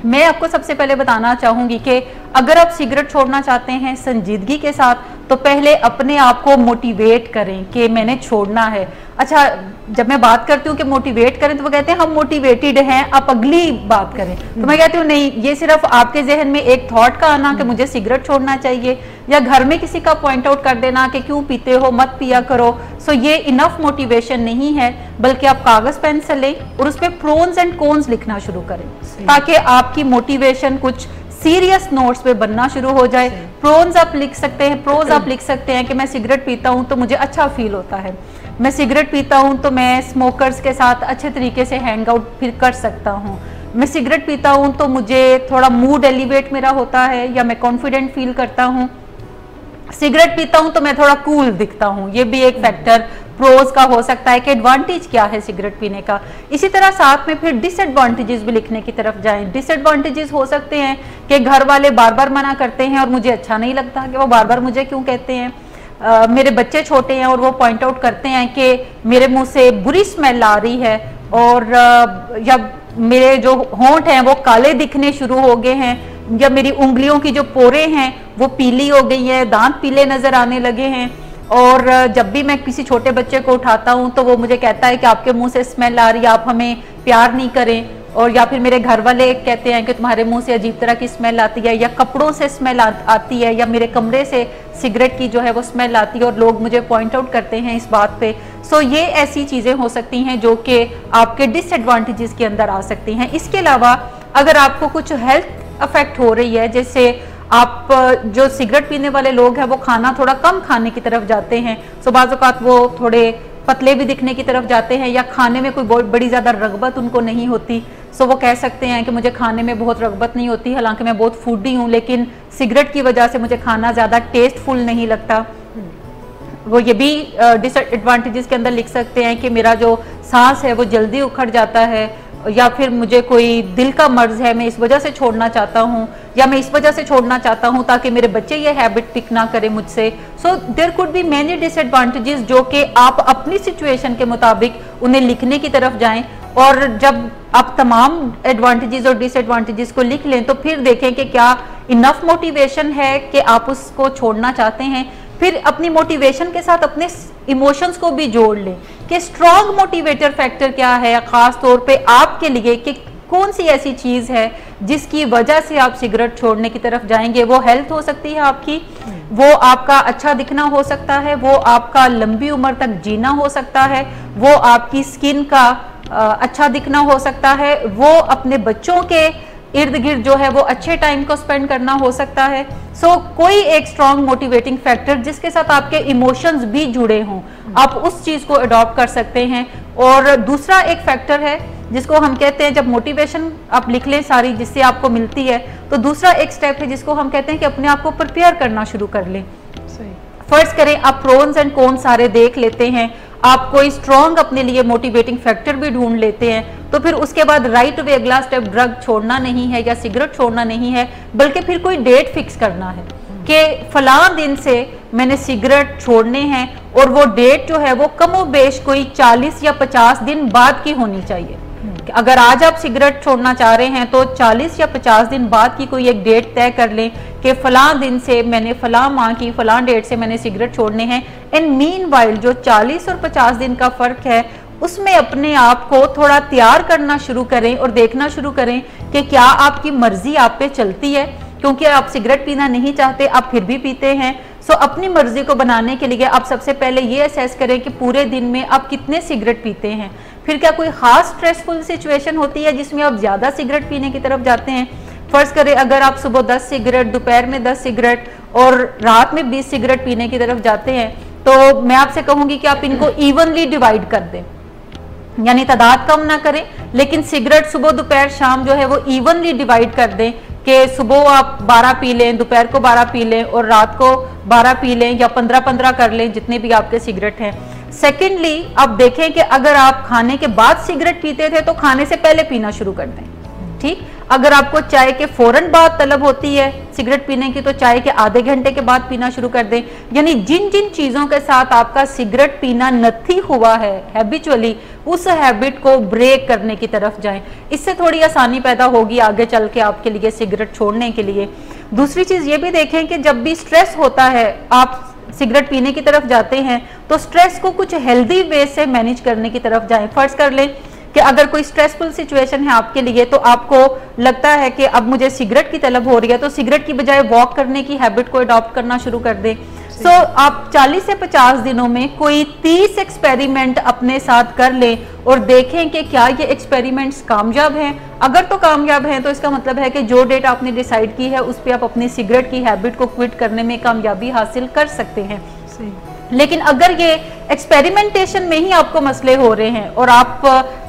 मैं आपको सबसे पहले बताना चाहूँगी कि अगर आप सिगरेट छोड़ना चाहते हैं संजीदगी के साथ, तो पहले अपने आप को मोटिवेट करें कि मैंने छोड़ना है। अच्छा, जब मैं बात करती हूँ कि मोटिवेट करें तो वो कहते हैं हम मोटिवेटेड हैं, आप अगली बात करें। तो मैं कहती हूँ नहीं, ये सिर्फ आपके जहन में एक थॉट का आना कि मुझे सिगरेट छोड़ना चाहिए या घर में किसी का पॉइंट आउट कर देना कि क्यों पीते हो, मत पिया करो, सो ये इनफ मोटिवेशन नहीं है। बल्कि आप कागज पेंसिल लें और उस पर प्रोन्स एंड कॉन्स लिखना शुरू करें ताकि आपकी मोटिवेशन कुछ सीरियस नोट्स पे बनना शुरू हो जाए। प्रोन्स आप लिख सकते हैं, प्रोज आप लिख सकते हैं कि मैं सिगरेट पीता हूं तो मुझे अच्छा फील होता है, मैं सिगरेट पीता हूं तो मैं स्मोकर्स के साथ अच्छे तरीके से हैंग आउट फिर कर सकता हूं, मैं सिगरेट पीता हूं तो मुझे थोड़ा मूड एलिवेट मेरा होता है या मैं कॉन्फिडेंट फील करता हूं, सिगरेट पीता हूं तो मैं थोड़ा कूल दिखता हूं। ये भी एक फैक्टर प्रोज का हो सकता है कि एडवांटेज क्या है सिगरेट पीने का। इसी तरह साथ में फिर डिसएडवांटेजेस भी लिखने की तरफ जाएं। डिसएडवांटेजेस हो सकते हैं कि घर वाले बार बार मना करते हैं और मुझे अच्छा नहीं लगता कि वो बार बार मुझे क्यों कहते हैं, मेरे बच्चे छोटे हैं और वो पॉइंट आउट करते हैं कि मेरे मुंह से बुरी स्मेल आ रही है और या मेरे जो होंठ हैं वो काले दिखने शुरू हो गए हैं या मेरी उंगलियों की जो पोरे हैं वो पीली हो गई है, दांत पीले नजर आने लगे हैं। और जब भी मैं किसी छोटे बच्चे को उठाता हूं तो वो मुझे कहता है कि आपके मुंह से स्मेल आ रही है, आप हमें प्यार नहीं करें। और या फिर मेरे घर वाले कहते हैं कि तुम्हारे मुंह से अजीब तरह की स्मेल आती है या कपड़ों से स्मेल आती है या मेरे कमरे से सिगरेट की जो है वो स्मेल आती है और लोग मुझे पॉइंट आउट करते हैं इस बात पे। सो ये ऐसी चीज़ें हो सकती हैं जो कि आपके डिसएडवांटेजेस के अंदर आ सकती हैं। इसके अलावा अगर आपको कुछ हेल्थ अफेक्ट हो रही है, जैसे आप जो सिगरेट पीने वाले लोग हैं वो खाना थोड़ा कम खाने की तरफ जाते हैं, सो बाज़ औक़ात वो थोड़े पतले भी दिखने की तरफ जाते हैं या खाने में कोई बहुत बड़ी ज़्यादा रगबत उनको नहीं होती, सो वो कह सकते हैं कि मुझे खाने में बहुत रगबत नहीं होती, हालांकि मैं बहुत फूडी हूँ लेकिन सिगरेट की वजह से मुझे खाना ज़्यादा टेस्टफुल नहीं लगता। वो ये भी डिसएडवांटेजेस के अंदर लिख सकते हैं कि मेरा जो सांस है वो जल्दी उखड़ जाता है या फिर मुझे कोई दिल का मर्ज है, मैं इस वजह से छोड़ना चाहता हूँ या मैं इस वजह से छोड़ना चाहता हूँ ताकि मेरे बच्चे ये हैबिट पिक ना करें मुझसे। So there could be many disadvantages जो कि आप अपनी सिचुएशन के मुताबिक उन्हें लिखने की तरफ जाएं और जब आप तमाम एडवांटेजेस और डिसएडवांटेजेस को लिख लें तो फिर देखें कि क्या इनफ मोटिवेशन है कि आप उसको छोड़ना चाहते हैं। फिर अपनी मोटिवेशन के साथ अपने इमोशंस को भी जोड़ लें कि स्ट्रॉन्ग मोटिवेटर फैक्टर क्या है खास तौर पे आपके लिए, कि कौन सी ऐसी चीज़ है जिसकी वजह से आप सिगरेट छोड़ने की तरफ जाएंगे। वो हेल्थ हो सकती है आपकी, वो आपका अच्छा दिखना हो सकता है, वो आपका लंबी उम्र तक जीना हो सकता है, वो आपकी स्किन का अच्छा दिखना हो सकता है, वो अपने बच्चों के इर्द गिर्द जो है वो अच्छे टाइम को स्पेंड करना हो सकता है। सो कोई एक स्ट्रॉन्ग मोटिवेटिंग फैक्टर जिसके साथ आपके इमोशंस भी जुड़े हों, आप उस चीज़ को अडॉप्ट कर सकते हैं। और दूसरा एक फैक्टर है जिसको हम कहते हैं, जब मोटिवेशन आप लिख लें सारी जिससे आपको मिलती है, तो दूसरा एक स्टेप है जिसको हम कहते हैं कि अपने आप को प्रिपेयर करना शुरू कर लें। फर्ज करें आप प्रोन्स एंड कॉन्स सारे देख लेते हैं, आप कोई स्ट्रॉन्ग अपने लिए मोटिवेटिंग फैक्टर भी ढूंढ लेते हैं, तो फिर उसके बाद राइट वे अगला स्टेप ड्रग छोड़ना नहीं है या सिगरेट छोड़ना नहीं है, बल्कि फिर कोई डेट फिक्स करना है कि फलां दिन से मैंने सिगरेट छोड़ने हैं और वो डेट जो है वो कमोबेश कोई 40 या 50 दिन बाद की होनी चाहिए। अगर आज आप सिगरेट छोड़ना चाह रहे हैं तो 40 या 50 दिन बाद की कोई एक डेट तय कर लें कि फलां दिन से मैंने फलां माह की फलां डेट से मैंने सिगरेट छोड़ने हैं। इन मीनवाइल जो 40 और 50 दिन का फ़र्क है उसमें अपने आप को थोड़ा तैयार करना शुरू करें और देखना शुरू करें कि क्या आपकी मर्जी आप पे चलती है, क्योंकि आप सिगरेट पीना नहीं चाहते आप फिर भी पीते हैं। सो अपनी मर्जी को बनाने के लिए आप सबसे पहले ये असेस करें कि पूरे दिन में आप कितने सिगरेट पीते हैं। फिर क्या कोई खास स्ट्रेसफुल सिचुएशन होती है जिसमें आप ज़्यादा सिगरेट पीने की तरफ जाते हैं। फर्ज करें अगर आप सुबह 10 सिगरेट, दोपहर में 10 सिगरेट और रात में 20 सिगरेट पीने की तरफ जाते हैं, तो मैं आपसे कहूँगी कि आप इनको इवनली डिवाइड कर दें, यानी तादाद कम ना करें लेकिन सिगरेट सुबह दोपहर शाम जो है वो इवनली डिवाइड कर दें कि सुबह आप 12 पी लें, दोपहर को 12 पी लें और रात को 12 पी लें या 15-15 कर लें, जितने भी आपके सिगरेट हैं। सेकेंडली आप देखें कि अगर आप खाने के बाद सिगरेट पीते थे तो खाने से पहले पीना शुरू कर दें, ठीक। अगर आपको चाय के फौरन बाद तलब होती है सिगरेट पीने की तो चाय के आधे घंटे के बाद पीना शुरू कर दें। यानी जिन जिन चीजों के साथ आपका सिगरेट पीना नथी हुआ है हैबिचुअली, उस हैबिट को ब्रेक करने की तरफ जाएं। इससे थोड़ी आसानी पैदा होगी आगे चल के आपके लिए सिगरेट छोड़ने के लिए। दूसरी चीज ये भी देखें कि जब भी स्ट्रेस होता है, आप सिगरेट पीने की तरफ जाते हैं तो स्ट्रेस को कुछ हेल्दी वे से मैनेज करने की तरफ जाएं। फर्ज कर लें कि अगर कोई स्ट्रेसफुल सिचुएशन है आपके लिए तो आपको लगता है कि अब मुझे सिगरेट की तलब हो रही है, तो सिगरेट की बजाय वॉक करने की हैबिट को अडॉप्ट करना शुरू कर दें। सो आप 40 से 50 दिनों में कोई 30 एक्सपेरिमेंट अपने साथ कर लें और देखें कि क्या ये एक्सपेरिमेंट्स कामयाब हैं। अगर तो कामयाब हैं तो इसका मतलब है कि जो डेट आपने डिसाइड की है उस पर आप अपनी सिगरेट की हैबिट को क्विट करने में कामयाबी हासिल कर सकते हैं। लेकिन अगर ये एक्सपेरिमेंटेशन में ही आपको मसले हो रहे हैं और आप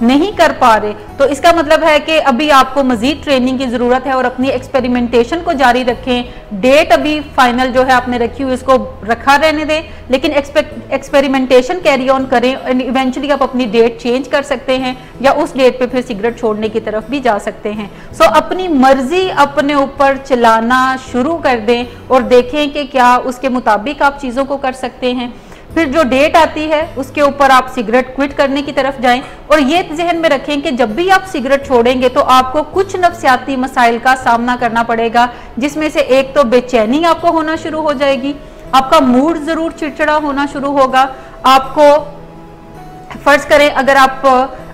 नहीं कर पा रहे तो इसका मतलब है कि अभी आपको मजीद ट्रेनिंग की जरूरत है और अपनी एक्सपेरिमेंटेशन को जारी रखें। डेट अभी फाइनल जो है आपने रखी हुई उसको रखा रहने दें, लेकिन एक्सपेरिमेंटेशन कैरी ऑन करें एंड इवेंचुअली आप अपनी डेट चेंज कर सकते हैं या उस डेट पे फिर सिगरेट छोड़ने की तरफ भी जा सकते हैं। सो अपनी मर्जी अपने ऊपर चलाना शुरू कर दें और देखें कि क्या उसके मुताबिक आप चीज़ों को कर सकते हैं। फिर जो डेट आती है उसके ऊपर आप सिगरेट क्विट करने की तरफ जाएं और ये जहन में रखें कि जब भी आप सिगरेट छोड़ेंगे तो आपको कुछ नफ्सियाती मसाइल का सामना करना पड़ेगा, जिसमें से एक तो बेचैनी आपको होना शुरू हो जाएगी, आपका मूड जरूर चिड़चिड़ा होना शुरू होगा। आपको फर्ज करें अगर आप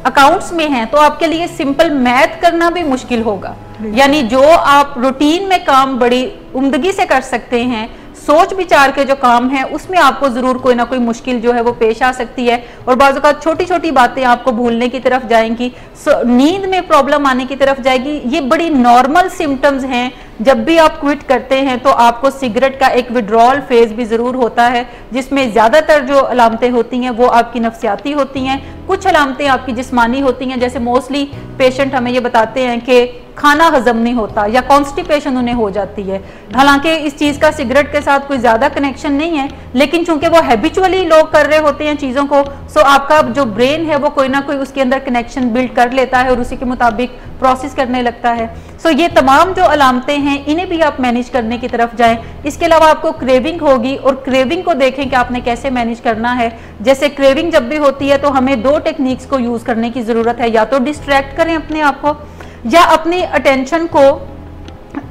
अकाउंट्स में हैं तो आपके लिए सिंपल मैथ करना भी मुश्किल होगा। यानी जो आप रूटीन में काम बड़ी उम्दगी से कर सकते हैं, सोच विचार के जो काम है उसमें आपको जरूर कोई ना कोई मुश्किल जो है वो पेश आ सकती है और बाज़ औक़ात छोटी छोटी बातें आपको भूलने की तरफ जाएंगी, नींद में प्रॉब्लम आने की तरफ जाएगी। ये बड़ी नॉर्मल सिम्टम्स हैं। जब भी आप क्विट करते हैं तो आपको सिगरेट का एक विड्रॉल फेज भी जरूर होता है, जिसमें ज्यादातर जो अलामतें होती हैं वो आपकी नफ्सियाती होती हैं, कुछ अलामतें आपकी जिस्मानी होती हैं। जैसे मोस्टली पेशेंट हमें ये बताते हैं कि खाना हजम नहीं होता या कॉन्स्टिपेशन उन्हें हो जाती है। हालांकि इस चीज का सिगरेट के साथ कोई ज्यादा कनेक्शन नहीं है, लेकिन चूंकि वो हैबिचुअली लोग कर रहे होते हैं चीजों को, सो आपका जो ब्रेन है वो कोई ना कोई उसके अंदर कनेक्शन बिल्ड कर लेता है और उसी के मुताबिक प्रोसेस करने लगता है। सो ये तमाम जो अलामतें हैं इन्हें भी आप मैनेज करने की तरफ जाएं। इसके अलावा आपको क्रेविंग होगी और क्रेविंग को देखें कि आपने कैसे मैनेज करना है। जैसे क्रेविंग जब भी होती है तो हमें दो टेक्निक्स को यूज करने की जरूरत है, या तो डिस्ट्रैक्ट करें अपने आप को या अपनी अटेंशन को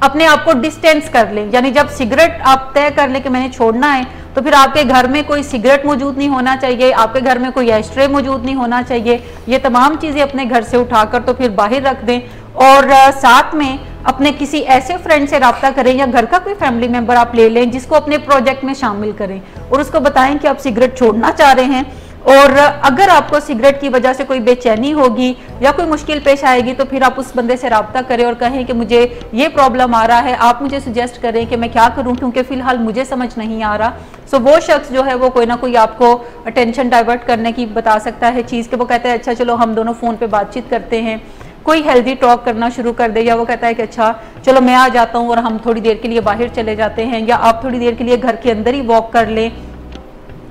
अपने आप को डिस्टेंस कर लें। यानी जब सिगरेट आप तय कर लें कि मैंने छोड़ना है तो फिर आपके घर में कोई सिगरेट मौजूद नहीं होना चाहिए, आपके घर में कोई एस्ट्रे मौजूद नहीं होना चाहिए। ये तमाम चीजें अपने घर से उठाकर तो फिर बाहर रख दें और साथ में अपने किसी ऐसे फ्रेंड से रब्ता करें या घर का कोई फैमिली मेंबर आप ले लें जिसको अपने प्रोजेक्ट में शामिल करें और उसको बताएं कि आप सिगरेट छोड़ना चाह रहे हैं। और अगर आपको सिगरेट की वजह से कोई बेचैनी होगी या कोई मुश्किल पेश आएगी तो फिर आप उस बंदे से रब्ता करें और कहें कि मुझे ये प्रॉब्लम आ रहा है, आप मुझे सुजेस्ट करें कि मैं क्या करूं क्योंकि फिलहाल मुझे समझ नहीं आ रहा। सो वो शख्स जो है वो कोई ना कोई आपको अटेंशन डाइवर्ट करने की बता सकता है चीज़ के। वो कहता है अच्छा चलो हम दोनों फ़ोन पे बातचीत करते हैं, कोई हेल्दी टॉक करना शुरू कर दे, या वो कहता है कि अच्छा चलो मैं आ जाता हूँ और हम थोड़ी देर के लिए बाहर चले जाते हैं, या आप थोड़ी देर के लिए घर के अंदर ही वॉक कर लें,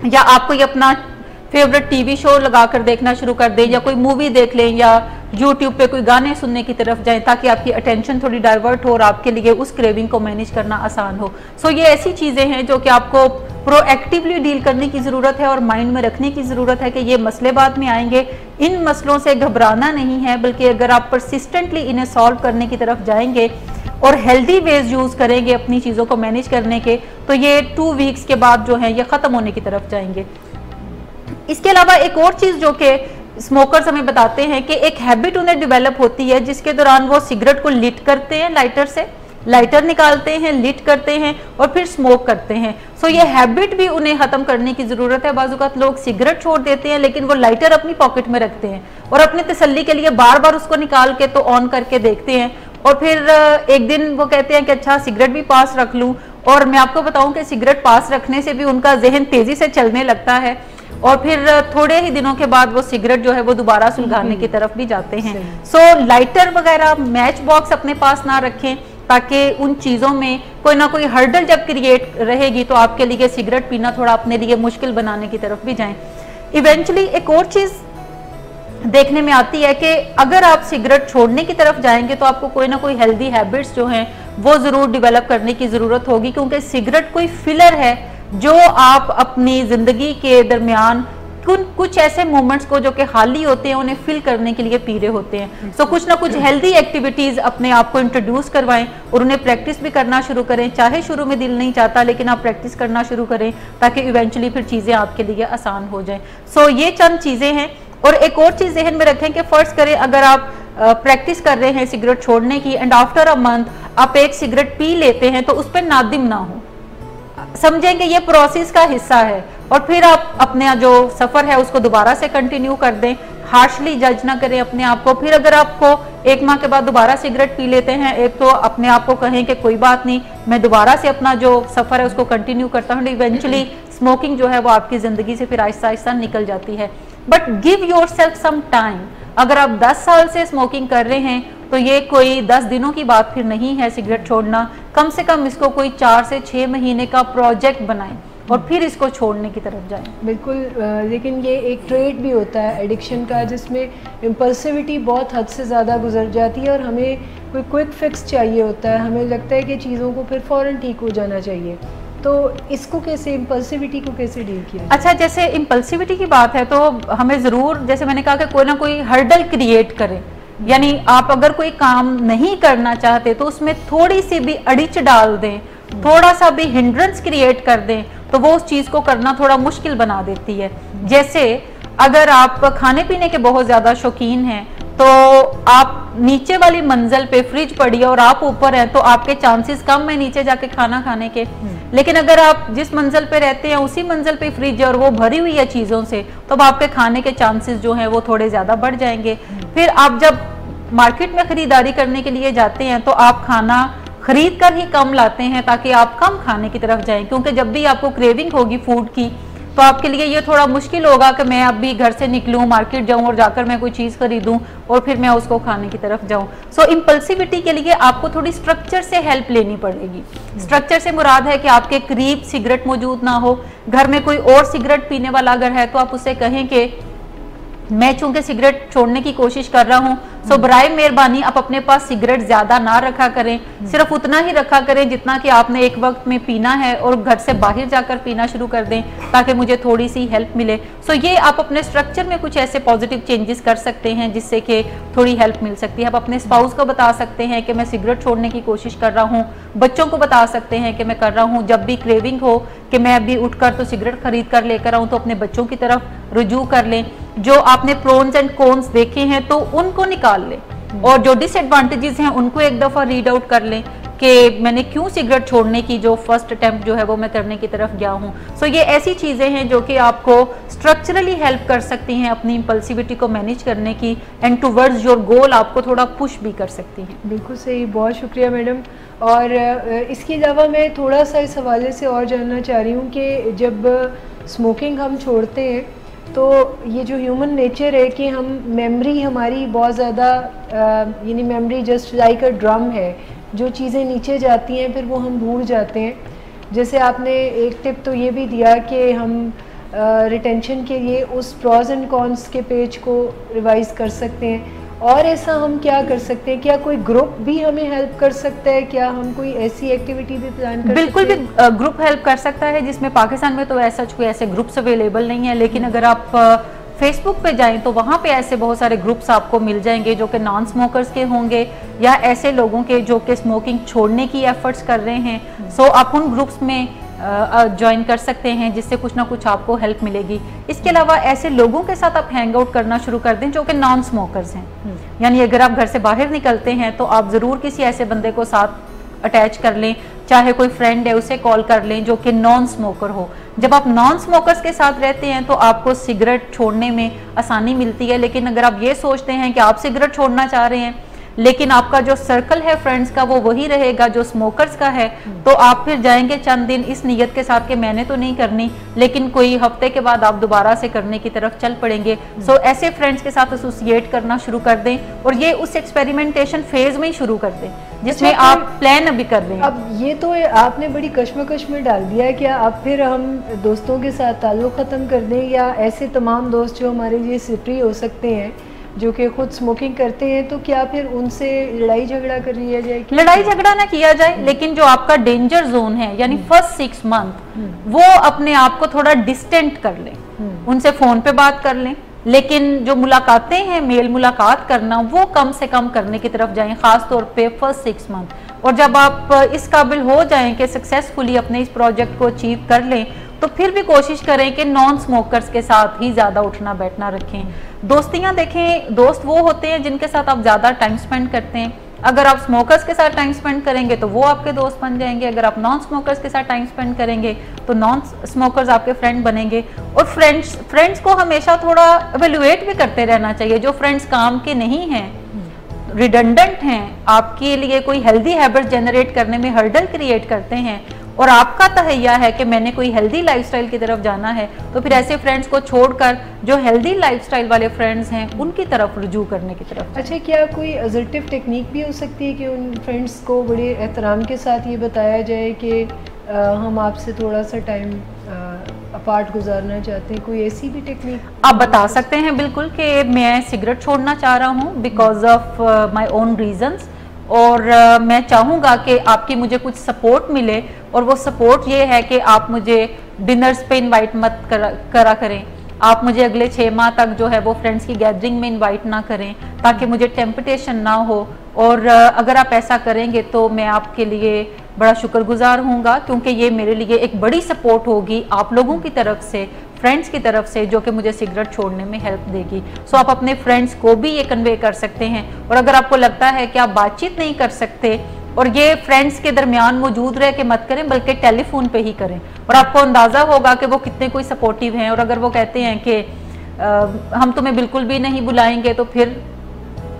या आप कोई अपना फेवरेट टीवी शो लगाकर देखना शुरू कर दें, या कोई मूवी देख लें, या यूट्यूब पे कोई गाने सुनने की तरफ जाएं ताकि आपकी अटेंशन थोड़ी डाइवर्ट हो और आपके लिए उस क्रेविंग को मैनेज करना आसान हो। सो ये ऐसी चीज़ें हैं जो कि आपको प्रोएक्टिवली डील करने की ज़रूरत है और माइंड में रखने की ज़रूरत है कि ये मसले बाद में आएंगे। इन मसलों से घबराना नहीं है, बल्कि अगर आप परसिस्टेंटली इन्हें सॉल्व करने की तरफ जाएंगे और हेल्दी वेज यूज़ करेंगे अपनी चीज़ों को मैनेज करने के, तो ये 2 वीक्स के बाद जो है ये ख़त्म होने की तरफ जाएंगे। इसके अलावा एक और चीज़ जो कि स्मोकर्स हमें बताते हैं कि एक हैबिट उन्हें डेवलप होती है जिसके दौरान वो सिगरेट को लिट करते हैं, लाइटर से लाइटर निकालते हैं, लिट करते हैं और फिर स्मोक करते हैं। सो ये हैबिट भी उन्हें ख़त्म करने की ज़रूरत है। बाज़ औक़ात लोग सिगरेट छोड़ देते हैं लेकिन वो लाइटर अपनी पॉकेट में रखते हैं और अपनी तसल्ली के लिए बार बार उसको निकाल के तो ऑन करके देखते हैं और फिर एक दिन वो कहते हैं कि अच्छा सिगरेट भी पास रख लूँ। और मैं आपको बताऊं कि सिगरेट पास रखने से भी उनका जहन तेज़ी से चलने लगता है और फिर थोड़े ही दिनों के बाद वो सिगरेट जो है वो दोबारा सुलगाने की तरफ भी जाते हैं। सो लाइटर वगैरह, मैच बॉक्स अपने पास ना रखें, ताकि उन चीज़ों में कोई ना कोई हर्डल जब क्रिएट रहेगी तो आपके लिए सिगरेट पीना थोड़ा अपने लिए मुश्किल बनाने की तरफ भी जाएं। इवेंचुअली एक और चीज़ देखने में आती है कि अगर आप सिगरेट छोड़ने की तरफ जाएंगे तो आपको कोई ना कोई हेल्दी हैबिट्स जो हैं वो ज़रूर डेवलप करने की ज़रूरत होगी, क्योंकि सिगरेट कोई फिलर है जो आप अपनी ज़िंदगी के दरमियान कुछ ऐसे मोमेंट्स को जो कि हाली होते हैं उन्हें फिल करने के लिए पी रहे होते हैं। सो कुछ ना कुछ हेल्दी एक्टिविटीज अपने आप को इंट्रोड्यूस करवाएं और उन्हें प्रैक्टिस भी करना शुरू करें, चाहे शुरू में दिल नहीं चाहता लेकिन आप प्रैक्टिस करना शुरू करें ताकि इवेंचुअली फिर चीज़ें आपके लिए आसान हो जाएं। सो ये चंद चीज़ें हैं। और एक और चीज़ जहन में रखें कि फर्ज करें अगर आप प्रैक्टिस कर रहे हैं सिगरेट छोड़ने की एंड आफ्टर अ मंथ आप एक सिगरेट पी लेते हैं तो उस पर नादिम ना हो, समझें कि ये प्रोसेस का हिस्सा है और फिर आप अपना जो सफ़र है उसको दोबारा से कंटिन्यू कर दें। हार्शली जज ना करें अपने आप को। फिर अगर आपको 1 माह के बाद दोबारा सिगरेट पी लेते हैं, एक तो अपने आप को कहें कि कोई बात नहीं, मैं दोबारा से अपना जो सफ़र है उसको कंटिन्यू करता हूँ। इवेंचुअली स्मोकिंग जो है वो आपकी ज़िंदगी से फिर आहिस्ता आहिस्ता निकल जाती है। But give yourself some time. अगर आप 10 साल से स्मोकिंग कर रहे हैं तो ये कोई 10 दिनों की बात फिर नहीं है सिगरेट छोड़ना। कम से कम इसको कोई 4 से 6 महीने का प्रोजेक्ट बनाएं और फिर इसको छोड़ने की तरफ जाएं। बिल्कुल, लेकिन ये एक ट्रेट भी होता है एडिक्शन का जिसमें इम्पल्सिविटी बहुत हद से ज़्यादा गुजर जाती है और हमें कोई क्विक फिक्स चाहिए होता है। हमें लगता है कि चीज़ों को फिर फ़ौरन ठीक हो जाना चाहिए। तो इसको कैसे, इम्पल्सिविटी को कैसे डील किया? अच्छा, जैसे इम्पल्सिविटी की बात है तो हमें ज़रूर, जैसे मैंने कहा कि कोई ना कोई हर्डल क्रिएट करें। यानी आप अगर कोई काम नहीं करना चाहते तो उसमें थोड़ी सी भी अड़िच डाल दें, थोड़ा सा भी हिंड्रेंस क्रिएट कर दें तो वो उस चीज़ को करना थोड़ा मुश्किल बना देती है। जैसे अगर आप खाने पीने के बहुत ज़्यादा शौकीन हैं तो आप नीचे वाली मंजिल पे फ्रिज पड़ी है और आप ऊपर हैं तो आपके चांसेस कम है नीचे जाके खाना खाने के। लेकिन अगर आप जिस मंजिल पे रहते हैं उसी मंजिल पे फ्रिज है और वो भरी हुई है चीज़ों से, तो अब आपके खाने के चांसेस जो हैं वो थोड़े ज़्यादा बढ़ जाएंगे। फिर आप जब मार्केट में खरीदारी करने के लिए जाते हैं तो आप खाना खरीद कर ही कम लाते हैं ताकि आप कम खाने की तरफ जाएं, क्योंकि जब भी आपको क्रेविंग होगी फूड की तो आपके लिए ये थोड़ा मुश्किल होगा कि मैं अभी घर से निकलूं, मार्केट जाऊं और जाकर मैं कोई चीज़ खरीदूं और फिर मैं उसको खाने की तरफ जाऊं। सो इम्पल्सिविटी के लिए आपको थोड़ी स्ट्रक्चर से हेल्प लेनी पड़ेगी। स्ट्रक्चर से मुराद है कि आपके करीब सिगरेट मौजूद ना हो, घर में कोई और सिगरेट पीने वाला अगर है तो आप उससे कहें कि मैं चूंकि सिगरेट छोड़ने की कोशिश कर रहा हूं, सो बराए मेहरबानी आप अपने पास सिगरेट ज्यादा ना रखा करें, सिर्फ उतना ही रखा करें जितना कि आपने एक वक्त में पीना है और घर से बाहर जाकर पीना शुरू कर दें ताकि मुझे थोड़ी सी हेल्प मिले। सो ये आप अपने स्ट्रक्चर में कुछ ऐसे पॉजिटिव चेंजेस कर सकते हैं जिससे कि थोड़ी हेल्प मिल सकती है। आप अपने स्पाउस को बता सकते हैं कि मैं सिगरेट छोड़ने की कोशिश कर रहा हूँ, बच्चों को बता सकते हैं कि मैं कर रहा हूँ। जब भी क्रेविंग हो कि मैं अभी उठकर तो सिगरेट खरीद कर लेकर आऊँ तो अपने बच्चों की तरफ रुजू कर लें। जो आपने प्रोन्स एंड कॉन्स देखे हैं तो उनको निकाल लें और जो डिसएडवांटेजेस हैं उनको एक दफ़ा रीड आउट कर लें कि मैंने क्यों सिगरेट छोड़ने की जो फर्स्ट अटेम्प्ट जो है वो मैं करने की तरफ गया हूँ। सो ये ऐसी चीज़ें हैं जो कि आपको स्ट्रक्चरली हेल्प कर सकती हैं अपनी इम्पल्सिविटी को मैनेज करने की एंड टूवर्ड्स योर गोल आपको थोड़ा पुश भी कर सकती हैं। बिल्कुल सही, बहुत शुक्रिया मैडम। और इसके अलावा मैं थोड़ा सा इस हवाले से और जानना चाह रही हूँ कि जब स्मोकिंग हम छोड़ते हैं तो ये जो ह्यूमन नेचर है कि हम मेमोरी हमारी बहुत ज़्यादा यानी memory just like a drum है, जो चीज़ें नीचे जाती हैं फिर वो हम भूल जाते हैं। जैसे आपने एक टिप तो ये भी दिया कि हम रिटेंशन के लिए उस प्रॉज एंड कॉन्स के पेज को रिवाइज़ कर सकते हैं। और ऐसा हम क्या कर सकते हैं? क्या कोई ग्रुप भी हमें हेल्प कर सकता है? क्या हम कोई ऐसी एक्टिविटी भी प्लान कर बिल्कुल सकते हैं? भी ग्रुप हेल्प कर सकता है, जिसमें पाकिस्तान में तो ऐसा कोई ऐसे ग्रुप्स अवेलेबल नहीं है, लेकिन अगर आप फेसबुक पे जाएं तो वहाँ पे ऐसे बहुत सारे ग्रुप्स आपको मिल जाएंगे जो कि नॉन स्मोकर्स के होंगे या ऐसे लोगों के जो कि स्मोकिंग छोड़ने की एफर्ट्स कर रहे हैं। सो आप उन ग्रुप्स में ज्वाइन कर सकते हैं जिससे कुछ ना कुछ आपको हेल्प मिलेगी। इसके अलावा ऐसे लोगों के साथ आप हैंग आउट करना शुरू कर दें जो कि नॉन स्मोकर्स हैं। यानी अगर आप घर से बाहर निकलते हैं तो आप ज़रूर किसी ऐसे बंदे को साथ अटैच कर लें, चाहे कोई फ्रेंड है उसे कॉल कर लें जो कि नॉन स्मोकर हो। जब आप नॉन स्मोकर्स के साथ रहते हैं तो आपको सिगरेट छोड़ने में आसानी मिलती है। लेकिन अगर आप ये सोचते हैं कि आप सिगरेट छोड़ना चाह रहे हैं लेकिन आपका जो सर्कल है फ्रेंड्स का वो वही रहेगा जो स्मोकर्स का है, तो आप फिर जाएंगे चंद दिन इस नीयत के साथ कि मैंने तो नहीं करनी, लेकिन कोई हफ्ते के बाद आप दोबारा से करने की तरफ चल पड़ेंगे। सो ऐसे फ्रेंड्स के साथ एसोसिएट करना शुरू कर दें और ये उस एक्सपेरिमेंटेशन फेज में ही शुरू कर दें जिसमें आप प्लान अभी कर रहे हैं। अब ये तो आपने बड़ी कश्मकश में डाल दिया है कि अब फिर हम दोस्तों के साथ ताल्लुक़ ख़त्म कर दें, या ऐसे तमाम दोस्त जो हमारे लिए सिटरी हो सकते हैं जो कि खुद स्मोकिंग करते हैं, तो क्या फिर उनसे लड़ाई झगड़ा कर लिया जाए? लड़ाई झगड़ा ना किया जाए, लेकिन जो आपका डेंजर जोन है यानी फर्स्ट 6 मंथ वो अपने आप को थोड़ा डिस्टेंट कर लें, उनसे फोन पे बात कर लें, लेकिन जो मुलाकातें हैं मेल मुलाकात करना वो कम से कम करने की तरफ जाएं, खास तौर पे फर्स्ट 6 मंथ। और जब आप इस काबिल हो जाएं कि सक्सेसफुली अपने इस प्रोजेक्ट को अचीव कर लें, तो फिर भी कोशिश करें कि नॉन स्मोकर्स के साथ ही ज़्यादा उठना बैठना रखें। दोस्तियां देखें, दोस्त वो होते हैं जिनके साथ आप ज़्यादा टाइम स्पेंड करते हैं। अगर आप स्मोकर्स के साथ टाइम स्पेंड करेंगे तो वो आपके दोस्त बन जाएंगे, अगर आप नॉन स्मोकर्स के साथ टाइम स्पेंड करेंगे तो नॉन स्मोकर्स आपके फ्रेंड बनेंगे। और फ्रेंड्स को हमेशा थोड़ा एवेल्युएट भी करते रहना चाहिए। जो फ्रेंड्स काम के नहीं हैं, रिडंडेंट हैं, आपके लिए कोई हेल्दी हैबिट जनरेट करने में हर्डल क्रिएट करते हैं और आपका तहैया है कि मैंने कोई हेल्दी लाइफस्टाइल की तरफ जाना है, तो फिर ऐसे फ्रेंड्स को छोड़कर जो हेल्दी लाइफस्टाइल वाले फ्रेंड्स हैं उनकी तरफ रुजू करने की तरफ। अच्छा, क्या कोई असर्टिव टेक्निक भी हो सकती है कि उन फ्रेंड्स को बड़े एहतराम के साथ ये बताया जाए कि हम आपसे थोड़ा सा टाइम अपार्ट गुजारना चाहते हैं? कोई ऐसी भी टेक्निक आप बता सकते हैं बिल्कुल कि मैं सिगरेट छोड़ना चाह रहा हूँ because of my own reasons, और मैं चाहूँगा कि आपकी मुझे कुछ सपोर्ट मिले, और वो सपोर्ट ये है कि आप मुझे डिनर्स पे इनवाइट मत करा करें, आप मुझे अगले 6 माह तक जो है वो फ्रेंड्स की गैदरिंग में इनवाइट ना करें ताकि मुझे टेम्पटेशन ना हो। और अगर आप ऐसा करेंगे तो मैं आपके लिए बड़ा शुक्रगुजार हूँगा, क्योंकि ये मेरे लिए एक बड़ी सपोर्ट होगी आप लोगों की तरफ से, फ्रेंड्स की तरफ से, जो कि मुझे सिगरेट छोड़ने में हेल्प देगी। सो आप अपने फ्रेंड्स को भी ये कन्वे कर सकते हैं। और अगर आपको लगता है कि आप बातचीत नहीं कर सकते और ये फ्रेंड्स के दरमियान मौजूद रह के मत करें, बल्कि टेलीफोन पे ही करें, और आपको अंदाज़ा होगा कि वो कितने कोई सपोर्टिव हैं। और अगर वो कहते हैं कि हम तुम्हें बिल्कुल भी नहीं बुलाएंगे, तो फिर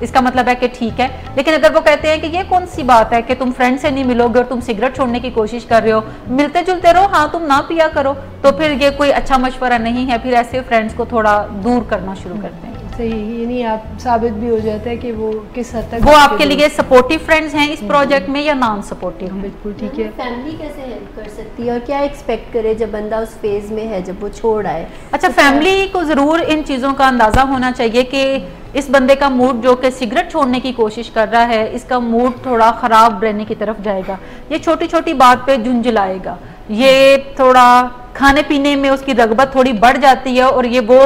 इसका मतलब है कि ठीक है। लेकिन अगर वो कहते हैं कि ये कौन सी बात है कि तुम फ्रेंड से नहीं मिलोगे और तुम सिगरेट छोड़ने की कोशिश कर रहे हो, मिलते जुलते रहो, हाँ तुम ना पिया करो, तो फिर ये कोई अच्छा मशवरा नहीं है। फिर ऐसे फ्रेंड्स को थोड़ा दूर करना शुरू करते हैं। सही, यानी आप साबित भी हो जाता है कि वो किस हद तक वो आपके लिए सपोर्टिव फ्रेंड्स हैं इस प्रोजेक्ट में या नॉन सपोर्टिव। बिल्कुल ठीक है। फैमिली कैसे हेल्प कर सकती है और क्या एक्सपेक्ट करे जब बंदा उस फेज में है जब वो छोड़ आए? अच्छा, फैमिली को ज़रूर इन चीज़ों का अंदाज़ा होना चाहिए कि इस बंदे का मूड जो कि सिगरेट छोड़ने की कोशिश कर रहा है, इसका मूड थोड़ा ख़राब रहने की तरफ जाएगा, ये छोटी छोटी बात पे झुंझलाएगा, ये थोड़ा खाने पीने में उसकी रगबत थोड़ी बढ़ जाती है, और ये वो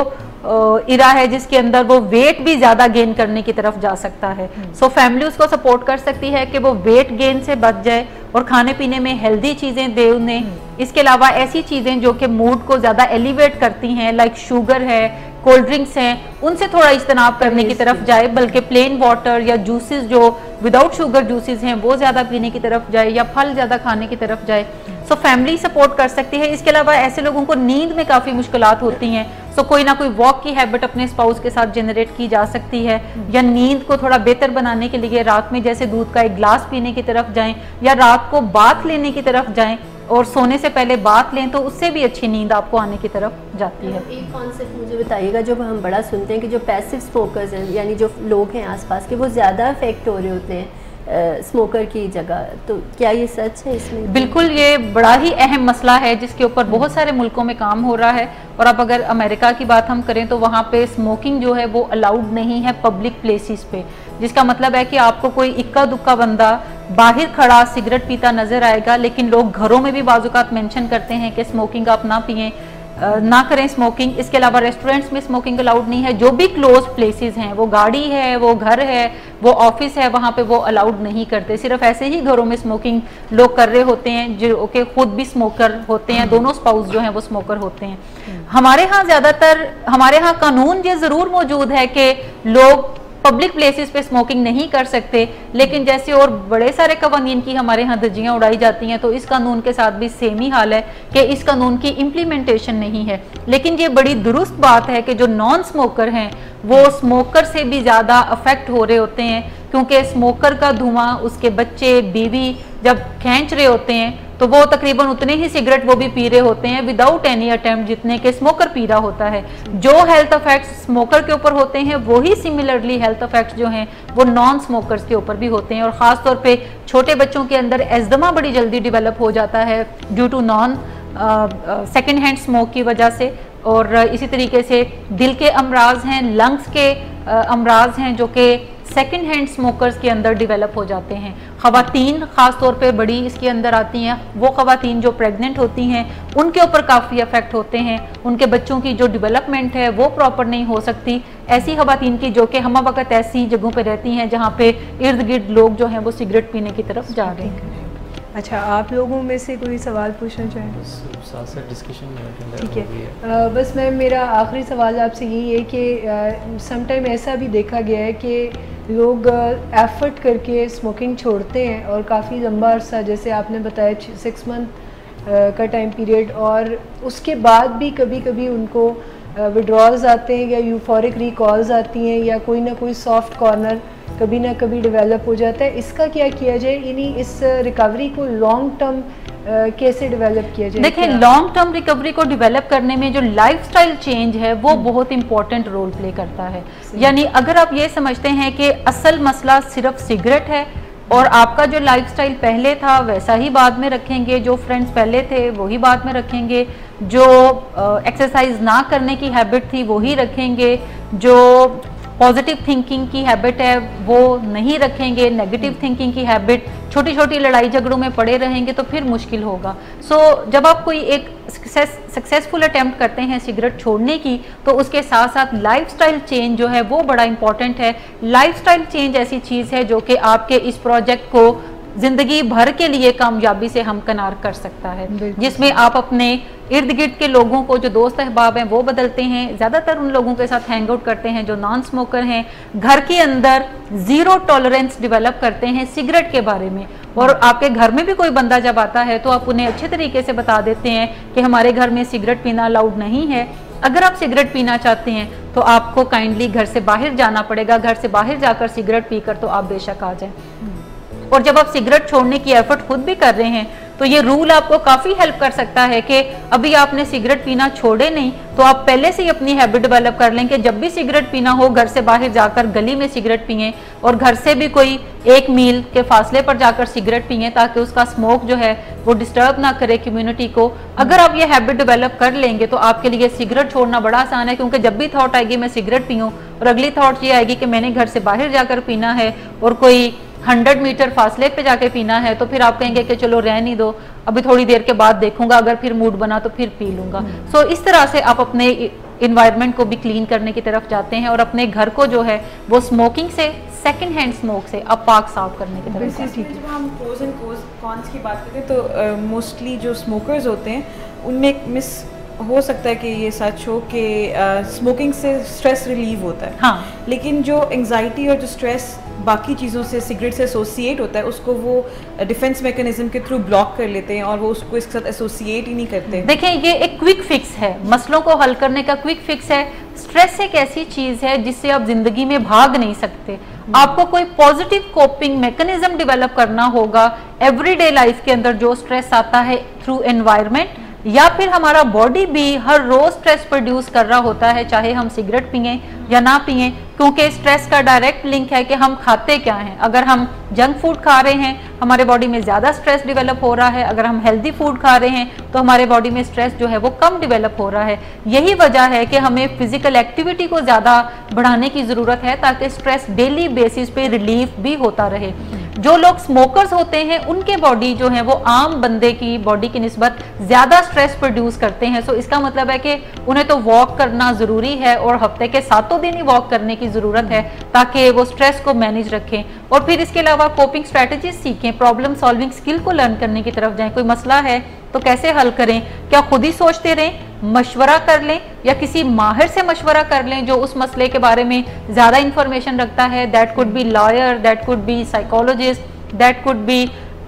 इरा है जिसके अंदर वो वेट भी ज़्यादा गेन करने की तरफ जा सकता है। सो फैमिली उसको सपोर्ट कर सकती है कि वो वेट गेन से बच जाए और खाने पीने में हेल्दी चीज़ें दे उन्हें। इसके अलावा ऐसी चीज़ें जो कि मूड को ज़्यादा एलिवेट करती हैं, लाइक शुगर है, कोल्ड ड्रिंक्स हैं, उनसे थोड़ा इज्तनाब करने की तरफ जाए, बल्कि प्लेन वाटर या जूसेस जो विदाउट शुगर जूसेस हैं वो ज़्यादा पीने की तरफ जाए, या फल ज़्यादा खाने की तरफ जाए। सो फैमिली सपोर्ट कर सकती है। इसके अलावा ऐसे लोगों को नींद में काफ़ी मुश्किलात होती हैं, सो कोई ना कोई वॉक की हैबिट अपने स्पाउस के साथ जनरेट की जा सकती है, या नींद को थोड़ा बेहतर बनाने के लिए रात में जैसे दूध का एक गिलास पीने की तरफ जाएं, या रात को बाथ लेने की तरफ जाएं और सोने से पहले बात लें, तो उससे भी अच्छी नींद आपको आने की तरफ जाती है। एक कॉन्सेप्ट मुझे बताइएगा जो हम बड़ा सुनते हैं कि जो पैसिव स्मोकर्स हैं, यानी जो लोग हैं आसपास के, वो ज़्यादा अफेक्ट हो रहे होते हैं स्मोकर की जगह, तो क्या ये सच है इसमें? बिल्कुल, ये बड़ा ही अहम मसला है जिसके ऊपर बहुत सारे मुल्कों में काम हो रहा है। और अब अगर अमेरिका की बात हम करें तो वहाँ पे स्मोकिंग जो है वो अलाउड नहीं है पब्लिक प्लेसेस पे, जिसका मतलब है कि आपको कोई इक्का दुक्का बंदा बाहर खड़ा सिगरेट पीता नजर आएगा, लेकिन लोग घरों में भी बाजुकात मेंशन करते हैं कि स्मोकिंग आप ना पिएं, ना करें स्मोकिंग। इसके अलावा रेस्टोरेंट्स में स्मोकिंग अलाउड नहीं है। जो भी क्लोज प्लेसेस हैं, वो गाड़ी है, वो घर है, वो ऑफिस है, वहाँ पे वो अलाउड नहीं करते। सिर्फ ऐसे ही घरों में स्मोकिंग लोग कर रहे होते हैं जो कि खुद भी स्मोकर होते हैं, दोनों स्पाउस जो हैं वो स्मोकर होते हैं। हमारे यहाँ कानून ये ज़रूर मौजूद है कि लोग पब्लिक प्लेसेस पे स्मोकिंग नहीं कर सकते, लेकिन जैसे और बड़े सारे कवानीन की हमारे यहाँ धज्जियाँ उड़ाई जाती हैं, तो इस कानून के साथ भी सेम ही हाल है कि इस कानून की इम्प्लीमेंटेशन नहीं है। लेकिन ये बड़ी दुरुस्त बात है कि जो नॉन स्मोकर हैं वो स्मोकर से भी ज़्यादा अफेक्ट हो रहे होते हैं। क्योंकि स्मोकर का धुआं उसके बच्चे बीवी जब खींच रहे होते हैं तो वो तकरीबन उतने ही सिगरेट वो भी पी रहे होते हैं विदाउट एनी अटेम्प्ट जितने के स्मोकर पी रहा होता है। जो हेल्थ इफेक्ट्स स्मोकर के ऊपर होते हैं वही सिमिलरली हेल्थ इफेक्ट्स जो हैं वो नॉन स्मोकर्स के ऊपर भी होते हैं, और ख़ास तौर पे छोटे बच्चों के अंदर एज़मा बड़ी जल्दी डेवलप हो जाता है due to non second hand smoke की वजह से। और इसी तरीके से दिल के अमराज हैं, लंग्स के अमराज हैं जो कि सेकेंड हैंड स्मोकर्स के अंदर डेवलप हो जाते हैं। ख़वातीन ख़ास तौर पे बड़ी इसके अंदर आती हैं, वो ख़वातीन जो प्रेग्नेंट होती हैं उनके ऊपर काफ़ी इफेक्ट होते हैं, उनके बच्चों की जो डेवलपमेंट है वो प्रॉपर नहीं हो सकती। ऐसी ख़वातीन की जो कि हम वक्त ऐसी जगहों पे रहती हैं जहाँ पे इर्द गिर्द लोग जो हैं वो सिगरेट पीने की तरफ जा रहे हैं। अच्छा, आप लोगों में से कोई सवाल पूछना चाहें? ठीक है, बस मैं मेरा आखिरी सवाल आपसे यही है कि समटाइम ऐसा भी देखा गया है कि लोग एफर्ट करके स्मोकिंग छोड़ते हैं और काफ़ी लंबा अरसा, जैसे आपने बताया 6 मंथ का टाइम पीरियड, और उसके बाद भी कभी कभी उनको विड्रॉल्स आते हैं या यूफोरिक रिकॉल्स आती हैं या कोई ना कोई सॉफ्ट कॉर्नर कभी ना कभी डेवलप हो जाता है। इसका क्या किया जाए, यानी इस रिकवरी को लॉन्ग टर्म कैसे डेवलप किया जाए? देखिए, लॉन्ग टर्म रिकवरी को डेवलप करने में जो लाइफस्टाइल चेंज है वो बहुत इंपॉर्टेंट रोल प्ले करता है। यानी अगर आप ये समझते हैं कि असल मसला सिर्फ सिगरेट है और आपका जो लाइफस्टाइल पहले था वैसा ही बाद में रखेंगे, जो फ्रेंड्स पहले थे वही बाद में रखेंगे, जो एक्सरसाइज ना करने की हैबिट थी वही रखेंगे, जो पॉजिटिव थिंकिंग की हैबिट है वो नहीं रखेंगे, नेगेटिव थिंकिंग की हैबिट, छोटी छोटी लड़ाई झगड़ों में पड़े रहेंगे तो फिर मुश्किल होगा। जब आप कोई एक सक्सेसफुल अटेम्प्ट करते हैं सिगरेट छोड़ने की तो उसके साथ साथ लाइफस्टाइल चेंज जो है वो बड़ा इंपॉर्टेंट है। लाइफस्टाइल चेंज ऐसी चीज़ है जो कि आपके इस प्रोजेक्ट को जिंदगी भर के लिए कामयाबी से हमकनार कर सकता है, जिसमें आप अपने इर्द गिर्द के लोगों को, जो दोस्त अहबाब हैं वो बदलते हैं, ज़्यादातर उन लोगों के साथ हैंग आउट करते हैं जो नॉन स्मोकर हैं, घर के अंदर ज़ीरो टॉलरेंस डेवलप करते हैं सिगरेट के बारे में, और आपके घर में भी कोई बंदा जब आता है तो आप उन्हें अच्छे तरीके से बता देते हैं कि हमारे घर में सिगरेट पीना अलाउड नहीं है। अगर आप सिगरेट पीना चाहते हैं तो आपको काइंडली घर से बाहर जाना पड़ेगा, घर से बाहर जाकर सिगरेट पीकर तो आप बेशक आ जाएं। और जब आप सिगरेट छोड़ने की एफर्ट खुद भी कर रहे हैं तो ये रूल आपको काफ़ी हेल्प कर सकता है कि अभी आपने सिगरेट पीना छोड़े नहीं तो आप पहले से ही अपनी हैबिट डेवलप कर लें कि जब भी सिगरेट पीना हो घर से बाहर जाकर गली में सिगरेट पिएं, और घर से भी कोई 1 मील के फासले पर जाकर सिगरेट पिएं ताकि उसका स्मोक जो है वो डिस्टर्ब ना करे कम्युनिटी को। अगर आप ये हैबिट डेवलप कर लेंगे तो आपके लिए सिगरेट छोड़ना बड़ा आसान है, क्योंकि जब भी थॉट आएगी मैं सिगरेट पीऊँ और अगली थॉट ये आएगी कि मैंने घर से बाहर जाकर पीना है और कोई 100 मीटर फासले पे जाके पीना है, तो फिर आप कहेंगे कि चलो रहने दो, अभी थोड़ी देर के बाद देखूंगा, अगर फिर मूड बना तो फिर पी लूंगा। सो इस तरह से आप अपने इन्वायरमेंट को भी क्लीन करने की तरफ जाते हैं और अपने घर को जो है वो स्मोकिंग से, सेकंड हैंड स्मोक से अब पाक साफ करने की तरफ। जब हम प्रोज एंड कॉन्स की बात करते हैं तो मोस्टली जो स्मोकर्स होते हैं उनमें एक मिस हो सकता है कि ये सच हो कि स्मोकिंग से स्ट्रेस रिलीव होता है, हाँ, लेकिन जो एंजाइटी और जो स्ट्रेस बाकी चीज़ों से सिगरेट से एसोसिएट होता है उसको वो डिफेंस मैकेनिज्म के थ्रू ब्लॉक कर लेते हैं और वो उसको इसके साथ एसोसिएट ही नहीं करते। देखें, ये एक क्विक फिक्स है, मसलों को हल करने का क्विक फिक्स है। स्ट्रेस एक ऐसी चीज़ है जिससे आप जिंदगी में भाग नहीं सकते, आपको कोई पॉजिटिव कोपिंग मैकेनिज्म डेवलप करना होगा। एवरीडे लाइफ के अंदर जो स्ट्रेस आता है थ्रू एनवायरनमेंट, या फिर हमारा बॉडी भी हर रोज स्ट्रेस प्रोड्यूस कर रहा होता है, चाहे हम सिगरेट पिएं या ना पिएं, क्योंकि स्ट्रेस का डायरेक्ट लिंक है कि हम खाते क्या हैं। अगर हम जंक फूड खा रहे हैं हमारे बॉडी में ज़्यादा स्ट्रेस डेवलप हो रहा है, अगर हम हेल्दी फूड खा रहे हैं तो हमारे बॉडी में स्ट्रेस जो है वो कम डेवलप हो रहा है। यही वजह है कि हमें फिजिकल एक्टिविटी को ज़्यादा बढ़ाने की ज़रूरत है ताकि स्ट्रेस डेली बेसिस पे रिलीफ भी होता रहे। जो लोग स्मोकर्स होते हैं उनके बॉडी जो है वो आम बंदे की बॉडी की निस्बत ज़्यादा स्ट्रेस प्रोड्यूस करते हैं। सो इसका मतलब है कि उन्हें तो वॉक करना ज़रूरी है और हफ्ते के 7 दिन ही वॉक करने की ज़रूरत है ताकि वो स्ट्रेस को मैनेज रखें। और फिर इसके अलावा कोपिंग स्ट्रैटेजीज सीखें, प्रॉब्लम सॉल्विंग स्किल को लर्न करने की तरफ जाएं। कोई मसला है तो कैसे हल करें, क्या खुद ही सोचते रहें, मशवरा कर लें या किसी माहिर से मशवरा कर लें जो उस मसले के बारे में ज़्यादा इंफॉर्मेशन रखता है। That could be lawyer, that could be psychologist, that could be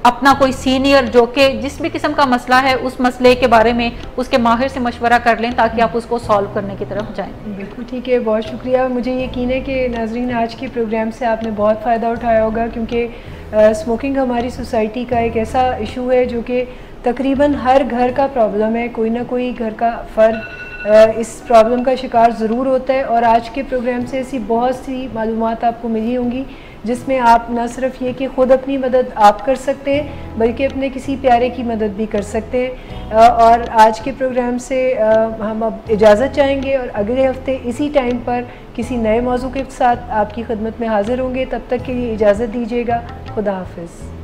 अपना कोई सीनियर जो कि जिस भी किस्म का मसला है उस मसले के बारे में उसके माहिर से मशवरा कर लें ताकि आप उसको सॉल्व करने की तरफ जाएं। बिल्कुल ठीक है, बहुत शुक्रिया। मुझे यकीन है कि नाज़रीन आज के प्रोग्राम से आपने बहुत फ़ायदा उठाया होगा, क्योंकि स्मोकिंग हमारी सोसाइटी का एक ऐसा इशू है जो कि तकरीबन हर घर का प्रॉब्लम है। कोई ना कोई घर का फ़र्द इस प्रॉब्लम का शिकार ज़रूर होता है। और आज के प्रोग्राम से ऐसी बहुत सी मालूमात आपको मिली होंगी जिसमें आप न सिर्फ ये कि ख़ुद अपनी मदद आप कर सकते हैं बल्कि अपने किसी प्यारे की मदद भी कर सकते हैं। और आज के प्रोग्राम से हम अब इजाज़त चाहेंगे और अगले हफ्ते इसी टाइम पर किसी नए मौजू के साथ आपकी खिदमत में हाज़िर होंगे। तब तक के लिए इजाज़त दीजिएगा। खुदा हाफिज़।